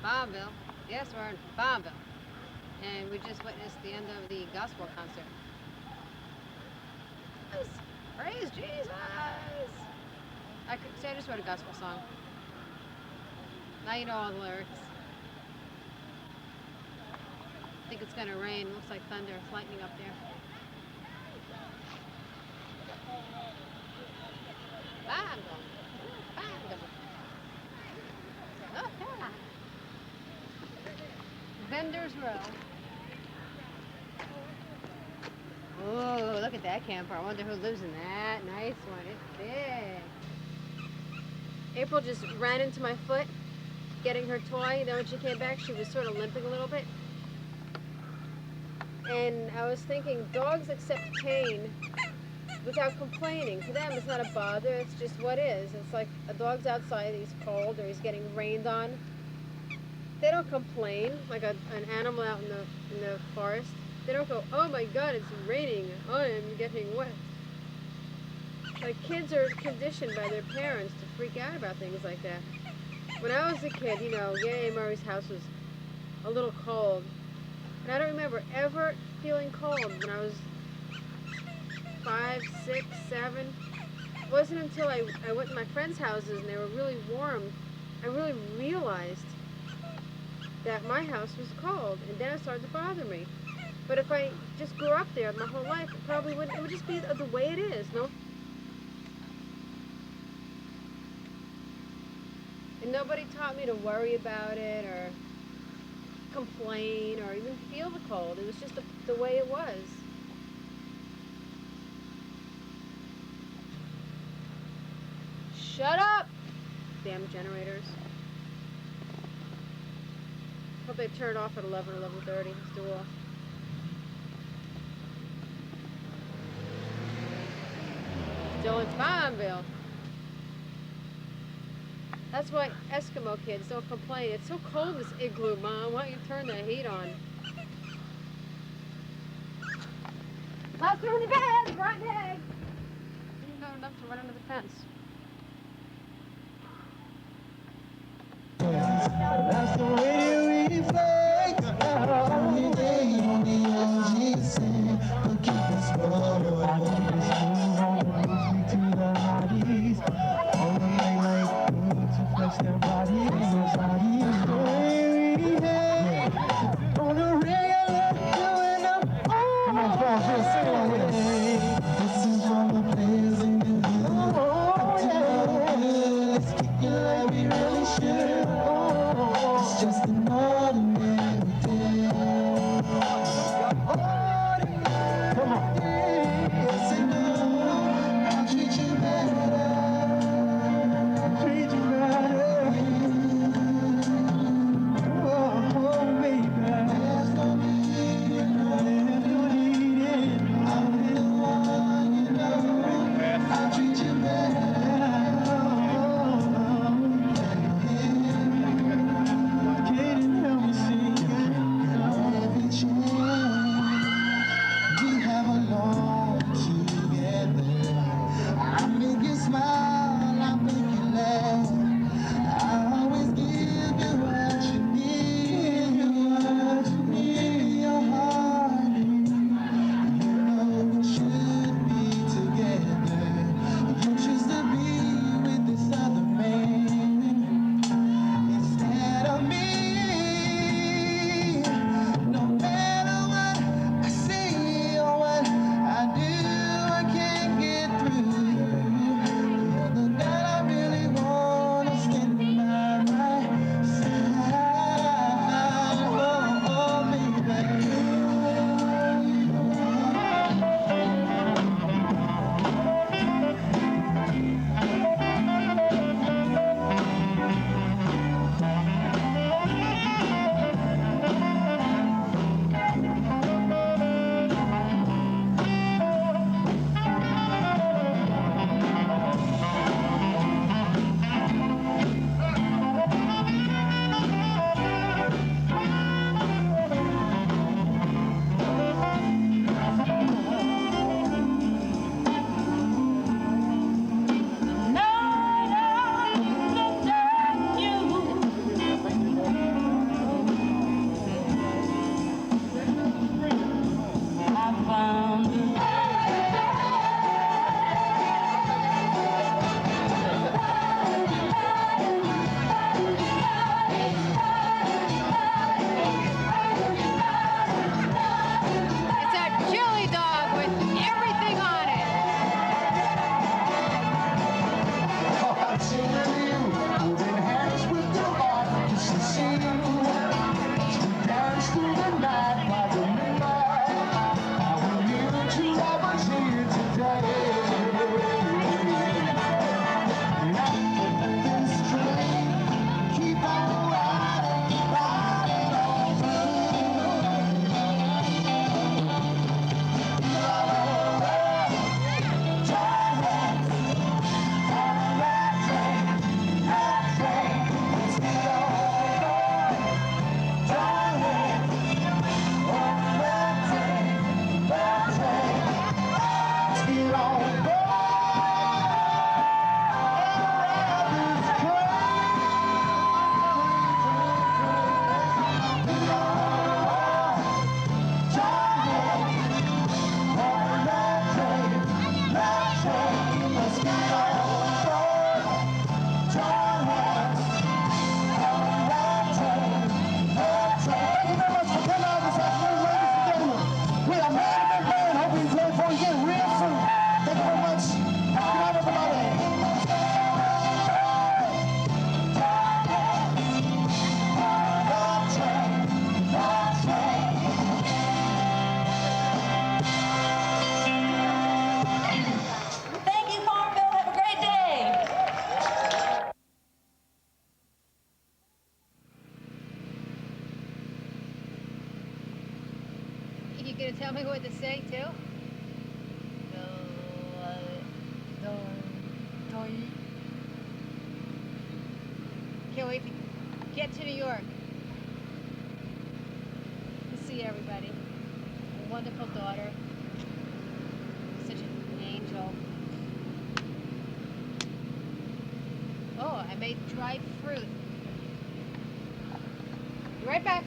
Speaker 1: Bombville. Yes, we're in Bombville. And we just witnessed the end of the gospel concert. Yes. Praise Jesus! I just wrote a gospel song. Now you know all the lyrics. I think it's gonna rain. Looks like thunder. It's lightning up there. Bombville. Bombville. North Carolina. Vendors Row. Oh, look at that camper. I wonder who lives in that. Nice one. It's big. April just ran into my foot getting her toy. Then when she came back, she was sort of limping a little bit. And I was thinking, dogs accept pain without complaining. To them, it's not a bother. It's just what is. It's like a dog's outside, he's cold, or he's getting rained on. They don't complain like an animal out in the forest. They don't go, oh my God, it's raining. I am getting wet. Like kids are conditioned by their parents to freak out about things like that. When I was a kid, you know, Aunt Murray's house was a little cold. And I don't remember ever feeling cold when I was 5, 6, 7. It wasn't until I went to my friends' houses and they were really warm, I really realized that my house was cold, and then it started to bother me. But if I just grew up there my whole life, it probably wouldn't. It would just be the way it is, no? And nobody taught me to worry about it or complain or even feel the cold. It was just the way it was. Shut up! Damn generators. Hope they turn it off at 11 or 11:30. It's still off. Still in Farmville. That's why Eskimo kids don't complain. It's so cold in this igloo, Mom. Why don't you turn the heat on? Let's go in the bed, rotten egg. You know enough to run under the fence.
Speaker 2: That's the way we reflect every day on the OGC. Look at this photo, I keep this move on the music to the bodies. All the way like to flex their bodies, nobody's the way we hang. On the regular, doing up all day. This is from the players in the hood. Up to the good, let's kick it like we really should. It's just
Speaker 1: You gonna tell me what to say too? Can't wait to get to New York to see everybody. A wonderful daughter. Such an angel. Oh, I made dried fruit. Be right back.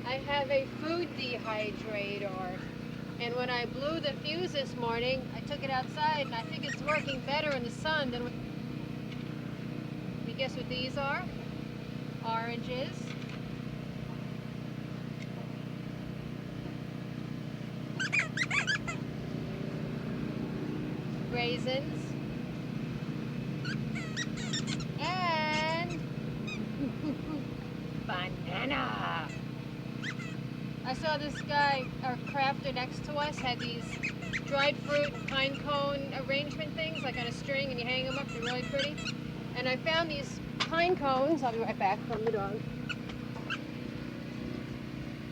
Speaker 1: I have a food dehydrator, and when I blew the fuse this morning, I took it outside, and I think it's working better in the sun than with... You guess what these are? Oranges. Raisins. And banana. I saw this guy, our crafter next to us, had these dried fruit pine cone arrangement things, like on a string, and you hang them up. They're really pretty. And I found these pine cones. I'll be right back from the dog.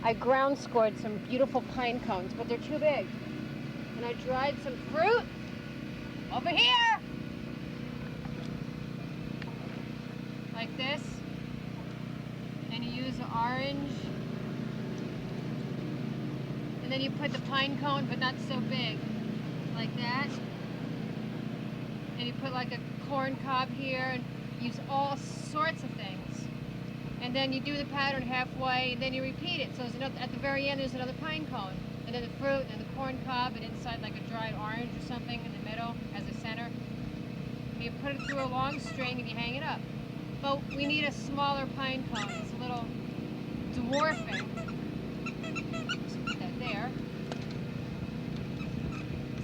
Speaker 1: I ground scored some beautiful pine cones, but they're too big. And I dried some fruit over here, like this. And you use orange. And then you put the pine cone, but not so big, like that. And you put like a corn cob here, and use all sorts of things. And then you do the pattern halfway, and then you repeat it. So there's another, at the very end, there's another pine cone, and then the fruit, and the corn cob, and inside like a dried orange or something in the middle as a center. And you put it through a long string, and you hang it up. But we need a smaller pine cone. It's a little dwarfing. There.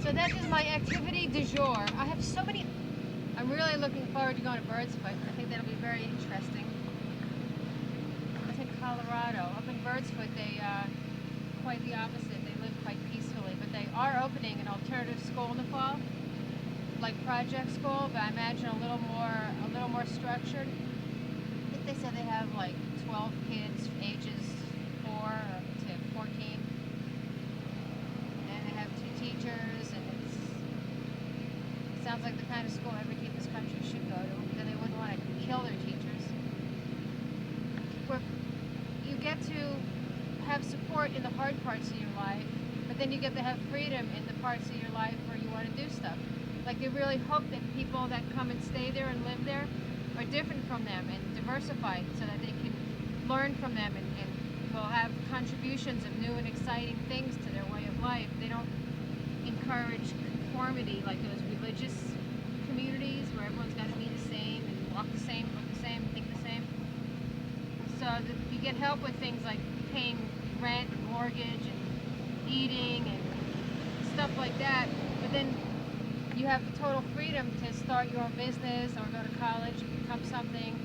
Speaker 1: So that is my activity du jour. I have so many. I'm really looking forward to going to Birdsfoot. I think that'll be very interesting. It's in Colorado. Up in Birdsfoot, they quite the opposite. They live quite peacefully, but they are opening an alternative school in the fall, like project school, but I imagine a little more structured. I think they said they have like 12 kids, ages 4 to 14. Teachers, and it sounds like the kind of school every kid in this country should go to, because they wouldn't want to kill their teachers. Where you get to have support in the hard parts of your life, but then you get to have freedom in the parts of your life where you want to do stuff. Like they really hope that people that come and stay there and live there are different from them and diversified, so that they can learn from them and will have contributions of new and exciting things to their way of life. They don't encourage conformity like those religious communities where everyone's got to be the same and walk the same, look the same, think the same. So you get help with things like paying rent and mortgage and eating and stuff like that, but then you have the total freedom to start your own business or go to college and become something.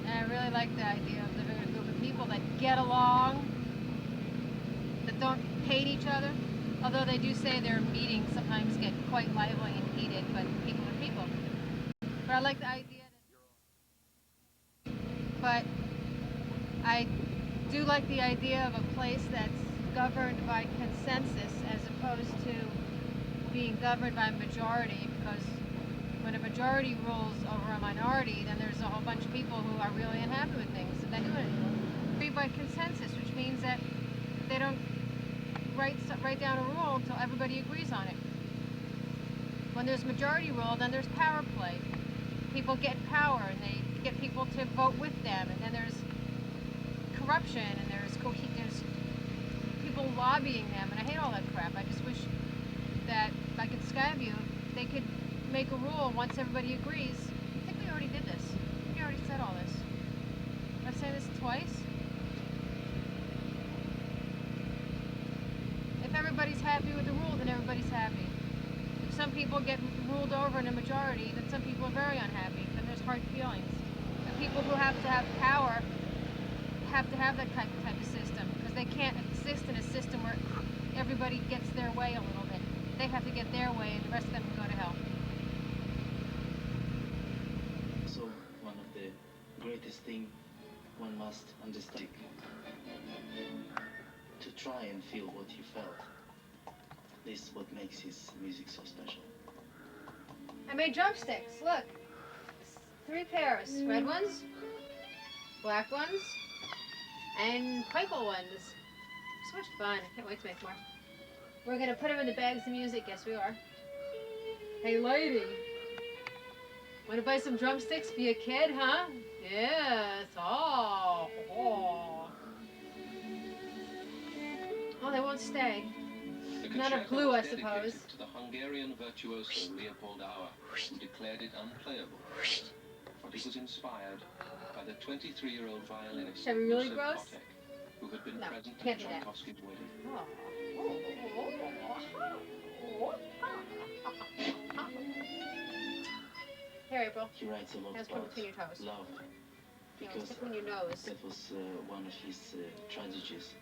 Speaker 1: And I really like the idea of living with a group of people that get along, that don't hate each other, although they do say their meetings sometimes get quite lively and heated, but people are people. But I like the idea but I do like the idea of a place that's governed by consensus as opposed to being governed by majority, because when a majority rules over a minority, then there's a whole bunch of people who are really unhappy with things and they do it anymore. Be by consensus, which means that they don't write down a rule until everybody agrees on it. When there's majority rule, then there's power play. People get power and they get people to vote with them, and then there's corruption and there's people lobbying them, and I hate all that crap. I just wish that, like in Skyview, they could make a rule once everybody agrees. I think we already did this. I think we already said all this. Did I say this twice? If everybody's happy with the rule, then everybody's happy. If some people get ruled over in a majority, then some people are very unhappy. Then there's hard feelings. And people who have to have power have to have that type of system, because they can't exist in a system where everybody gets their way a little bit. They have to get their way, and the rest of them can go to hell.
Speaker 11: So one of the greatest thing one must understand. To try and feel what he felt. This is what makes his music so special.
Speaker 1: I made drumsticks. Look. 3 pairs. Red ones, black ones, and purple ones. So much fun. I can't wait to make more. We're going to put them in the bags of music. Yes, we are. Hey, lady. Want to buy some drumsticks for your kid, huh? Yes. Oh. Oh, they won't stay. Not a glue, I suppose.
Speaker 12: To the Hungarian virtuoso Leopold Auer, who declared it unplayable. But it was inspired by the 23-year-old violinist
Speaker 1: Shall we really
Speaker 12: Joseph
Speaker 1: gross?
Speaker 12: Kotek, who had been present
Speaker 1: can't
Speaker 12: at
Speaker 1: do that.
Speaker 12: Tchaikovsky's wedding.
Speaker 1: Here, April.
Speaker 11: He writes a lot
Speaker 1: Let's put
Speaker 11: about
Speaker 1: between your toes.
Speaker 11: love. Because
Speaker 1: stick in your nose.
Speaker 11: that was one of his tragedies.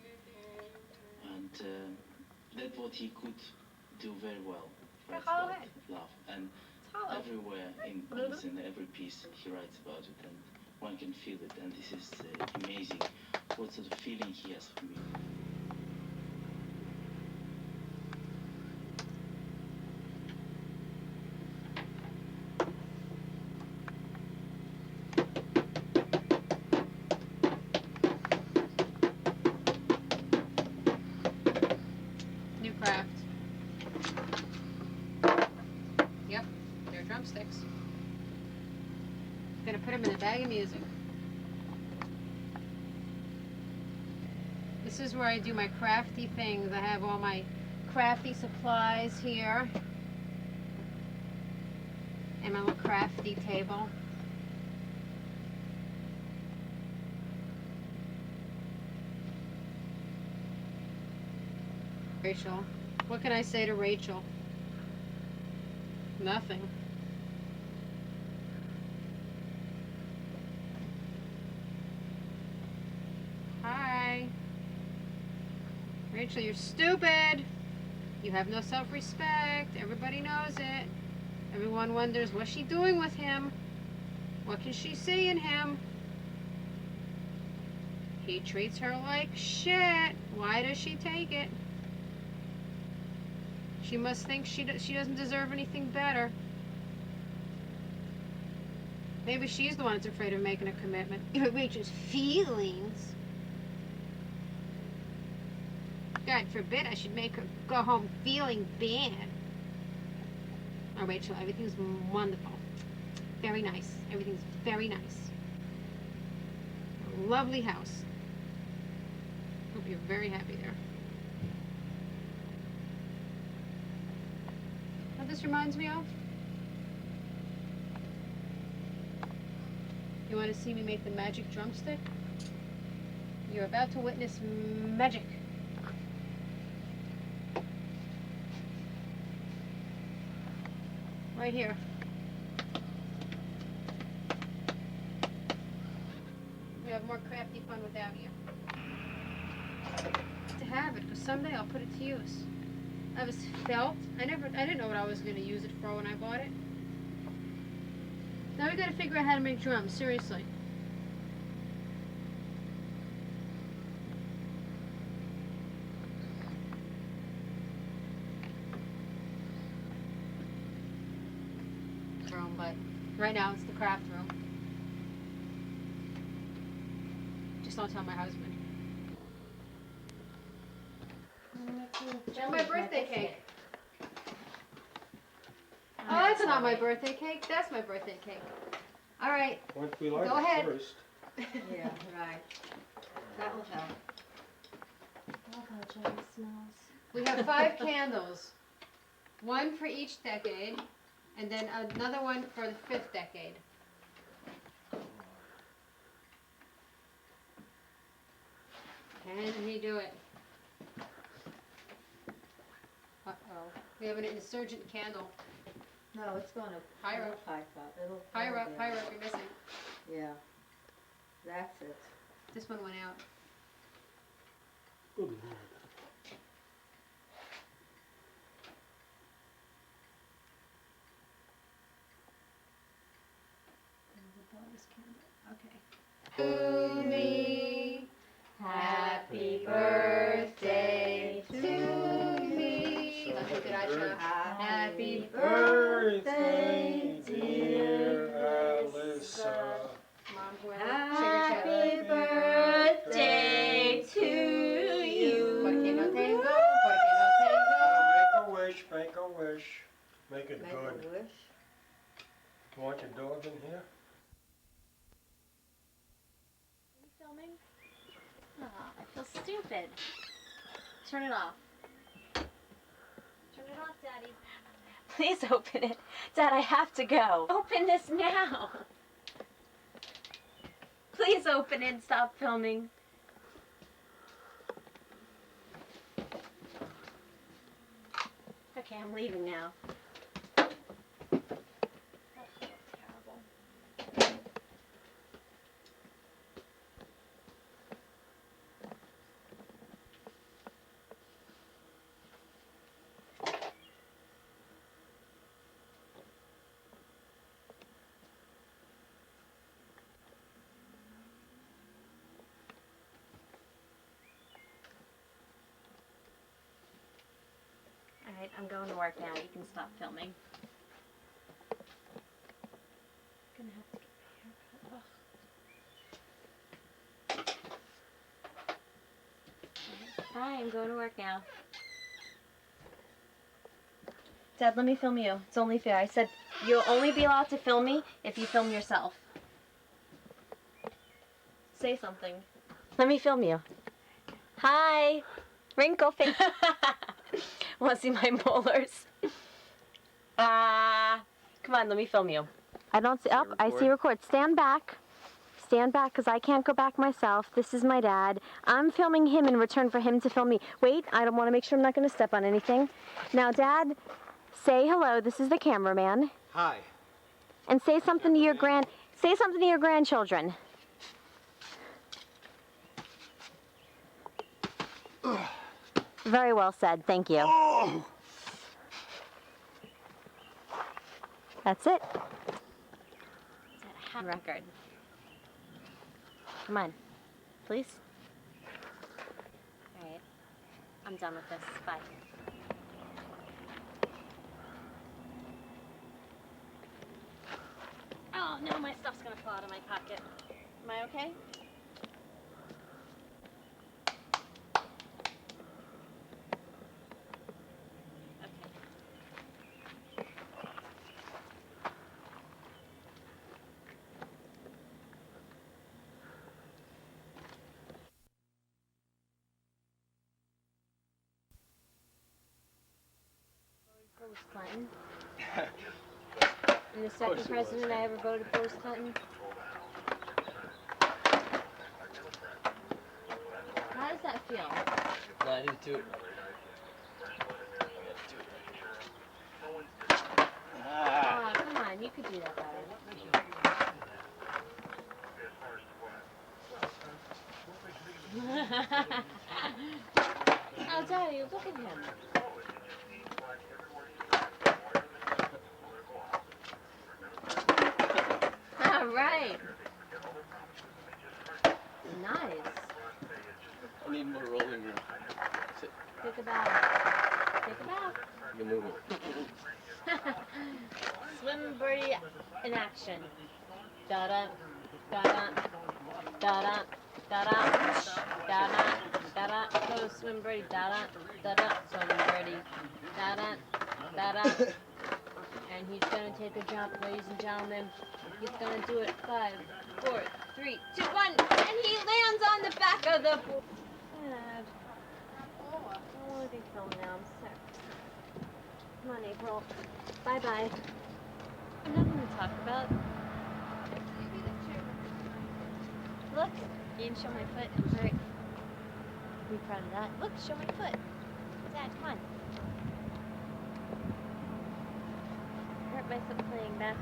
Speaker 11: And that's what he could do very well. Writes about love. And everywhere in almost in every piece he writes about it, and one can feel it. And this is amazing. What sort of feeling he has for me.
Speaker 1: New craft. Yep, they're drumsticks. Gonna put them in a bag of music. This is where I do my crafty things. I have all my crafty supplies here. And my little crafty table. Rachel. What can I say to Rachel? Nothing. Hi. Rachel, you're stupid. You have no self-respect. Everybody knows it. Everyone wonders, what's she doing with him? What can she see in him? He treats her like shit. Why does she take it? She must think she doesn't deserve anything better. Maybe she's the one that's afraid of making a commitment. If it reaches feelings. God forbid I should make her go home feeling bad. Oh, Rachel, everything's wonderful. Very nice. Everything's very nice. A lovely house. Hope you're very happy there. What this reminds me of? You want to see me make the magic drumstick? You're about to witness magic. Right here. We have more crafty fun without you. To have it, because someday I'll put it to use. I was felt. I didn't know what I was going to use it for when I bought it. Now we got to figure out how to make drums. Seriously. Room, but right now it's the craft room. Just don't tell my husband. And my birthday cake. Oh, that's not my birthday cake. That's my birthday cake. All right.
Speaker 13: Once we light
Speaker 1: Go
Speaker 13: it
Speaker 1: ahead.
Speaker 13: first.
Speaker 14: Yeah, right. That will help.
Speaker 9: Look how Joey smells.
Speaker 1: We have 5 candles. One for each decade, and then another one for the 5th decade. Can he do it? Uh-oh. We have an insurgent candle.
Speaker 14: No, it's going to
Speaker 1: Higher up.
Speaker 14: pipe up. It'll
Speaker 1: Higher up,
Speaker 14: down.
Speaker 1: higher up, you're missing.
Speaker 14: Yeah. That's it.
Speaker 1: This one went out.
Speaker 13: Good Lord.
Speaker 1: The bonus candle. Okay.
Speaker 14: me. Happy birthday to me. That's a good idea. Happy birthday, dear Alissa. Happy birthday to you. Porque no tengo, porque no tengo.
Speaker 13: Make a wish, make a wish. Make it
Speaker 14: Make
Speaker 13: good.
Speaker 14: a wish.
Speaker 13: You want your dog in here?
Speaker 15: Filming? Oh, I feel stupid. Turn it off. Turn it off, Daddy. Please open it. Dad, I have to go. Open this now. Please open it and stop filming. Okay, I'm leaving now. Alright, I'm going to work now. You can stop filming. I'm gonna have to get my haircut. Bye, I'm going to work now. Dad, let me film you. It's only fair. I said you'll only be allowed to film me if you film yourself. Say something. Let me film you. Hi! Wrinkle face. Want to see my molars? Come on, let me film you. I don't see. I see record. Stand back. Stand back, because I can't go back myself. This is my dad. I'm filming him in return for him to film me. Wait, I don't want to make sure I'm not going to step on anything. Now, Dad, say hello. This is the cameraman.
Speaker 3: Hi.
Speaker 15: And say something to your grandchildren. Very well said. Thank you.
Speaker 3: Oh.
Speaker 15: That's it. Record. Come on. Please. All right. I'm done with this. Bye. Oh, no, my stuff's going to fall out of my pocket. Am I okay? Clinton. I'm the second president I ever voted for was Clinton. How does that feel?
Speaker 16: 92.
Speaker 15: Oh, come on, you could do that better. Oh, Daddy, look at him. All right. Nice.
Speaker 16: I need more rolling room. Sit.
Speaker 15: Take a bath. Take a bath.
Speaker 16: You're moving.
Speaker 15: Swim birdie in action. Da da da da da da da da da da. Go swim birdie. Da da da da. Swim birdie. Da da da da. And he's gonna take a jump, ladies and gentlemen. He's gonna do it. 5, 4, 3, 2, 1, and he lands on the back of the board. Dad. I don't want to be filmed now. I'm sick. Come on, April. Bye-bye. I have nothing to talk about. Look, you didn't show my foot. I'm very proud of that. Look, show my foot. Dad, come on. I hurt my foot playing back.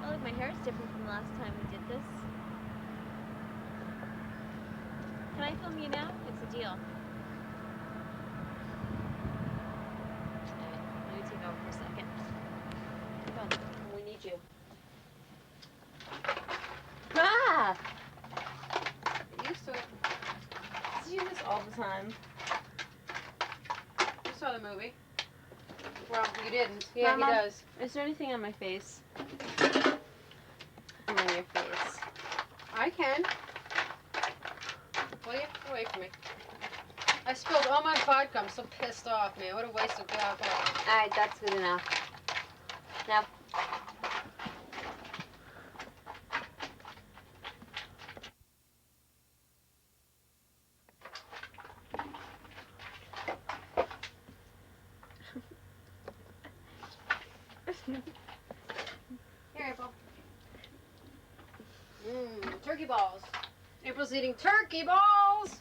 Speaker 15: Oh, look, my hair is different from the last time we did this. Can I film you now? It's a deal. Alright, let me take over for a second. Come on, we need you. Ah! time.
Speaker 1: You saw the movie. Well, you didn't. Yeah,
Speaker 15: Mama,
Speaker 1: he does.
Speaker 15: Is there anything on my face? I'm on your face.
Speaker 1: I can. Will you? Get away from me. I spilled all my vodka. I'm so pissed off, man. What a waste of alcohol.
Speaker 15: Alright, that's good enough. Now,
Speaker 1: Here, April. Turkey balls. April's eating turkey balls.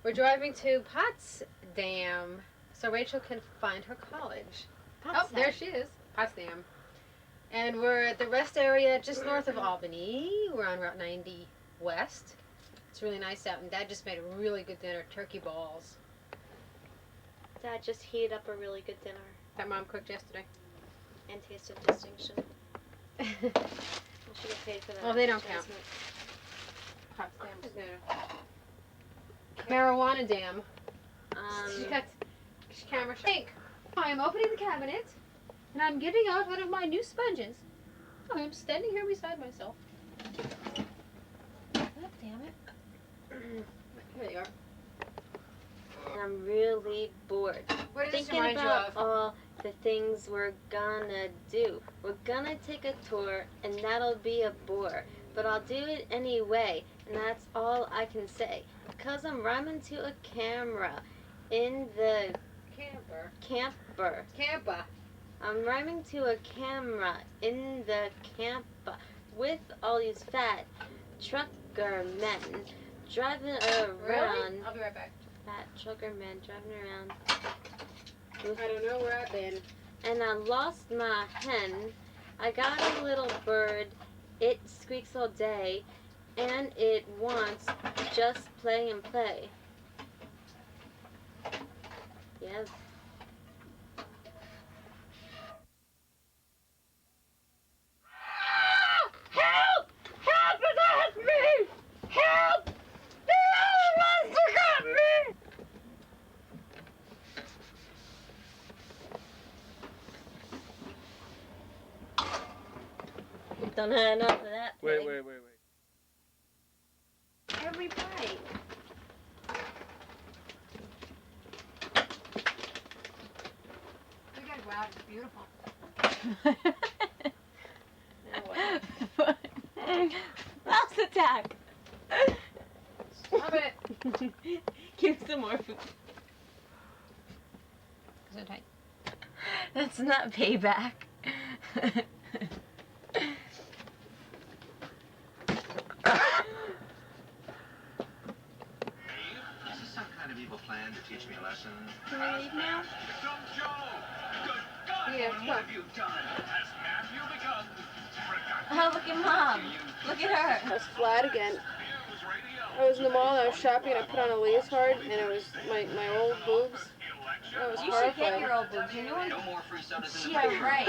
Speaker 1: We're driving to Potsdam so Rachel can find her college. Oh, there she is. Potsdam. And we're at the rest area just north of Albany. We're on Route 90 West. It's really nice out, and Dad just made a really good dinner, turkey balls.
Speaker 15: Dad just heated up a really good dinner.
Speaker 1: That Mom cooked yesterday.
Speaker 15: And taste of distinction. I should get paid for that.
Speaker 1: Oh, they don't count. Potsdam's marijuana dam. She got camera shake. I am opening the cabinet, and I'm getting out one of my new sponges. I am standing here beside myself. God damn it. Here they are.
Speaker 15: I'm really bored.
Speaker 1: What does this
Speaker 15: Thinking
Speaker 1: remind you
Speaker 15: about
Speaker 1: of?
Speaker 15: all the things we're gonna do. We're gonna take a tour, and that'll be a bore. But I'll do it anyway, and that's all I can say. Because I'm rhyming to a camera in the camper. I'm rhyming to a camera in the camper with all these fat trucker men driving around.
Speaker 1: Really? I'll be right back.
Speaker 15: Fat trucker men driving around.
Speaker 1: I don't know where I've been.
Speaker 15: And I lost my hen. I got a little bird. It squeaks all day. And it wants just play and play. Yes.
Speaker 9: Help! Help! It has me! Help! The monster got me!
Speaker 15: Don't have enough of that.
Speaker 16: Wait.
Speaker 15: Every bite.
Speaker 1: You guys, wow, it's beautiful.
Speaker 15: Mouse attack.
Speaker 1: Stop it.
Speaker 15: Give some more food.
Speaker 1: Is it tight?
Speaker 15: That's not payback.
Speaker 17: Is this some kind of evil plan to teach me a lesson?
Speaker 15: Can we leave now?
Speaker 17: Come, Joe! Good God,
Speaker 1: Yeah,
Speaker 17: what have you done? Has Matthew begun?
Speaker 15: Oh, look at Mom. Look at her.
Speaker 1: I was flat again. I was in the mall and I was shopping and I put on a leotard and it was my old boobs. That was
Speaker 15: You should
Speaker 1: horrifying.
Speaker 15: get your old boobs. You know what? Yeah, right.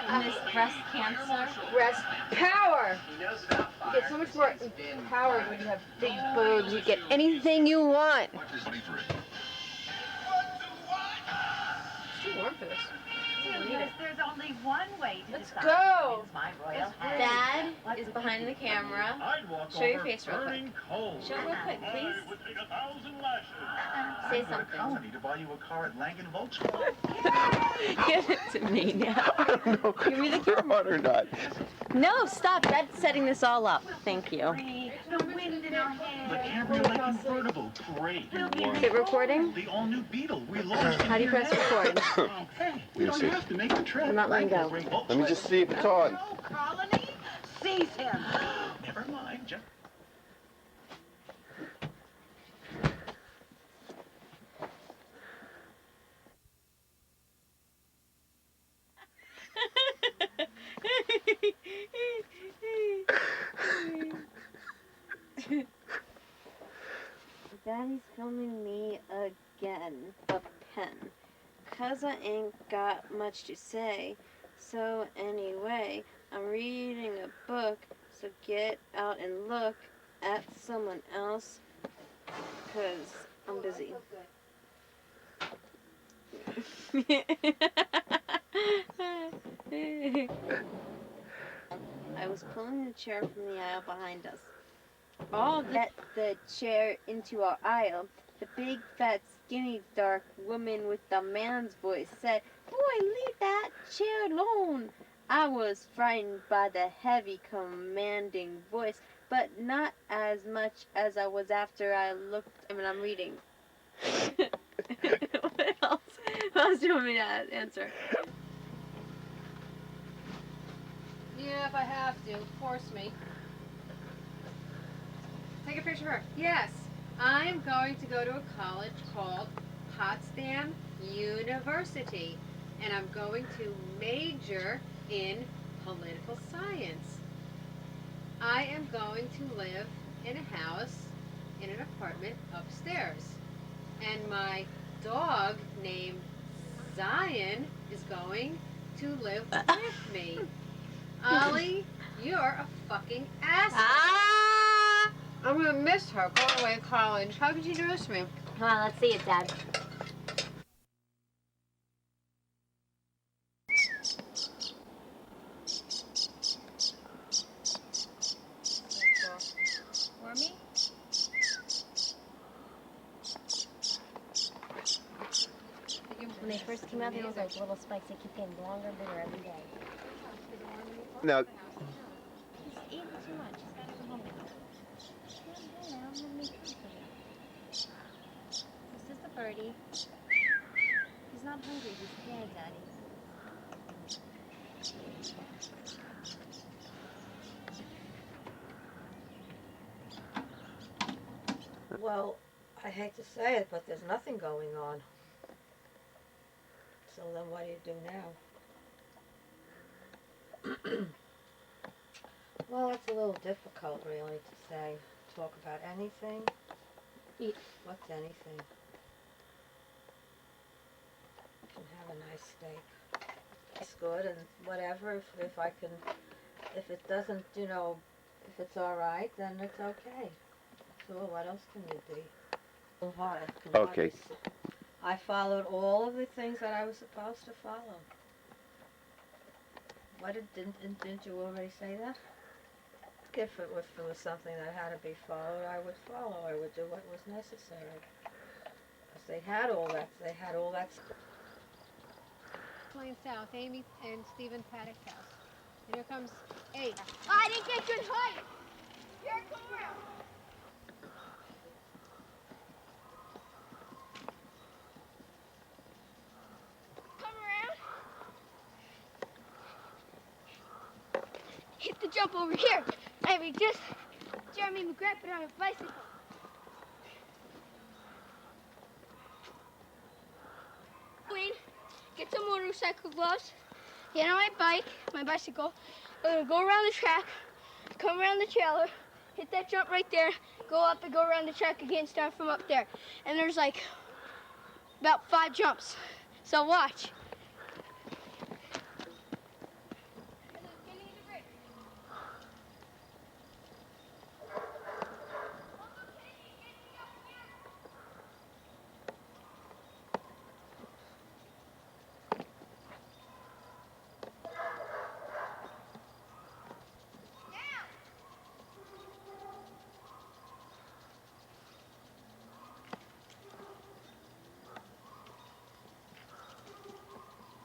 Speaker 15: And this breast cancer.
Speaker 1: Breast power. You get so much more power when you have big boobs. You get anything you want. It's too warm for this.
Speaker 18: There's only one way to
Speaker 1: Let's
Speaker 18: decide
Speaker 1: go.
Speaker 18: my royal
Speaker 15: Dad is behind the camera. Show your face real quick. Show it real quick, please. Say something.
Speaker 17: To buy you a car at Langen Volkswagen.
Speaker 15: Give it to me now.
Speaker 16: I don't know
Speaker 15: Give me the camera.
Speaker 16: on or not.
Speaker 15: No, stop. Dad's setting this all up. Thank you.
Speaker 18: The wind in our hair.
Speaker 17: The cabriolet convertible, great.
Speaker 15: Is it recording?
Speaker 17: The all-new Beetle we launched.
Speaker 15: How do you press record?
Speaker 17: Hey, we don't have to make the trip.
Speaker 15: I'm not letting go.
Speaker 16: Let me just see if it's on.
Speaker 18: Colony, seize him.
Speaker 17: Never mind, just...
Speaker 15: Daddy's filming me again. A pen. 'Cause I ain't got much to say. So anyway, I'm reading a book So get out and look at someone else, because I'm busy. I was pulling the chair from the aisle behind us. All get the chair into our aisle. The big, fat, skinny, dark woman with the man's voice said, "Boy, leave that chair alone." I was frightened by the heavy, commanding voice, but not as much as I was after I looked. I mean, I'm reading. What else? What else do you want me to answer?
Speaker 1: Yeah, if I have to, force me. Take a picture of her. Yes, I'm going to go to a college called Potsdam University, and I'm going to major in political science. I am going to live in a house, in an apartment upstairs, and my dog named Zion is going to live with me. Ollie, you're a fucking asshole. I'm gonna miss her going away to college. How could you miss me?
Speaker 14: Come on, let's see it, Dad.
Speaker 1: Wormy?
Speaker 14: When they first came out, they were like little spikes. They keep getting longer and bigger every day.
Speaker 19: No.
Speaker 14: He's eating too much. He's got to go home now. Come on, let me cook for you. This is the birdie. He's not hungry. He's scared, Daddy.
Speaker 5: Well, I hate to say it, but there's nothing going on. So then what do you do now? Well, it's a little difficult, really, to say. Talk about anything. What's anything? You can have a nice steak. It's good and whatever. If I can, if it doesn't, you know, if it's all right, then it's okay. So what else can you be? So hard.
Speaker 19: Okay.
Speaker 5: I followed all of the things that I was supposed to follow. What didn't you already say that? If it was something that had to be followed, I would follow. I would do what was necessary. Because they had all that. They had all that.
Speaker 1: Lane South, Amy and Stephen Paddock's house. And here comes 8.
Speaker 9: I didn't get good height. Here, come around. Come around. Hit the jump over here. I mean, just Jeremy McGrath, but on a bicycle. Queen, get some motorcycle gloves. Get on my bicycle. I'm gonna go around the track, come around the trailer, hit that jump right there, go up and go around the track again, start from up there. And there's like about 5 jumps. So watch.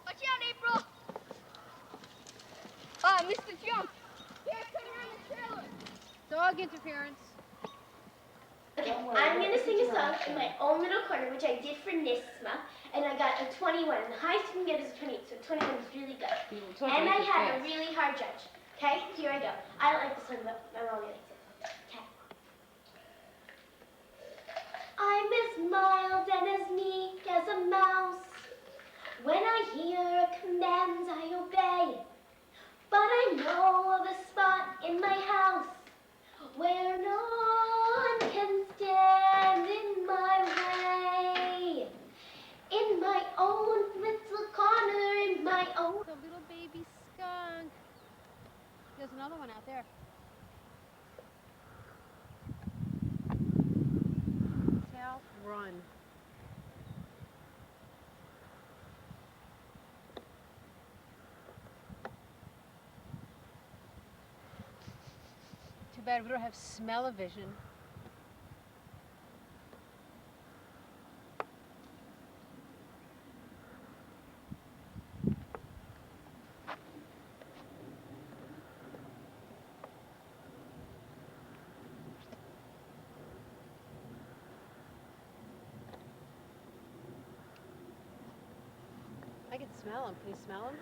Speaker 9: Watch out, April! Oh, I missed the jump. Here, come around the trailer.
Speaker 1: Dog interference.
Speaker 9: Okay, I'm gonna sing a song in my own little corner, which I did for NISMA, and I got a 21, and the highest you can get is a 28, so 21 is really good. And I had a really hard judge. Okay, here I go. I don't like this song, but my mom likes it. Okay. I'm as mild and as meek as a mouse. When I hear a command, I obey. But I know of a spot in my house where no one can stand in my way. In my own little corner, in my own...
Speaker 1: The little baby skunk. There's another one out there. run. Too bad we don't have smell-o-vision. I can smell them. Can you smell them?